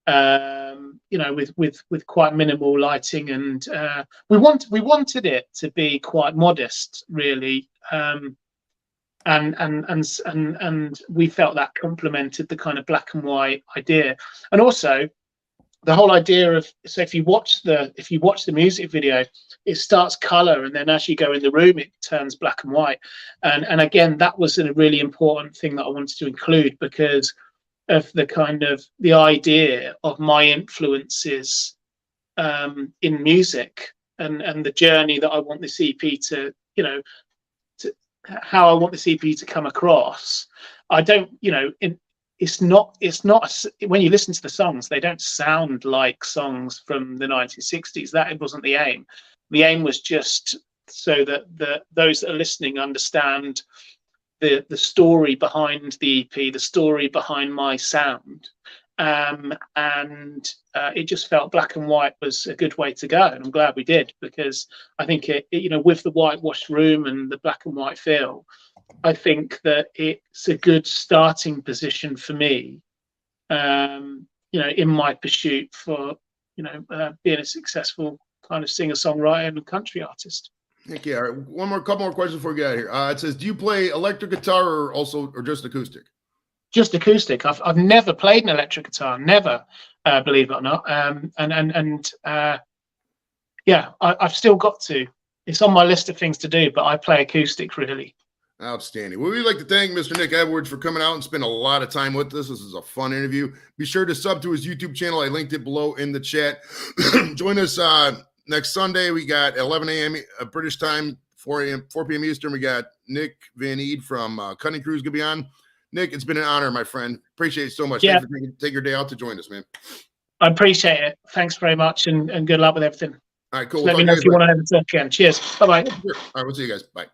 S2: You know, with quite minimal lighting, and we wanted it to be quite modest, really. And we felt that complemented the kind of black and white idea, and also the whole idea of, so if you watch the music video, it starts color, and then as you go in the room, it turns black and white, and again, that was a really important thing that I wanted to include because of the kind of the idea of my influences in music, and the journey that I want this EP to, you know, how I want this EP to come across. I don't, you know, it's not when you listen to the songs, they don't sound like songs from the 1960s. That wasn't the aim. The aim was just so that those that are listening understand the story behind the EP, the story behind my sound. And it just felt black and white was a good way to go, and I'm glad we did, because I think it, you know, with the whitewashed room and the black and white feel, I think that it's a good starting position for me, you know, in my pursuit for, you know, being a successful kind of singer-songwriter and country artist.
S1: Thank you. All right, couple more questions before we get out of here. It says, do you play electric guitar or just acoustic?
S2: Just acoustic. I've never played an electric guitar, never, believe it or not. Yeah, I've still got to. It's on my list of things to do, but I play acoustic, really.
S1: Outstanding. Well, we'd like to thank Mr. Nick Edwards for coming out and spending a lot of time with us. This is a fun interview. Be sure to sub to his YouTube channel. I linked it below in the chat. Join us next Sunday. We got 11 a.m. British time, 4 p.m. Eastern. We got Nick Van Eed from Cutting Crews going to be on. Nick, it's been an honor, my friend. Appreciate it so much.
S2: Yeah.
S1: Thanks for taking your day out to join us, man.
S2: I appreciate it. Thanks very much, and good luck with everything.
S1: All right, cool.
S2: Let me know if you want to have a talk again. Cheers. Bye-bye.
S1: All right, we'll see you guys. Bye.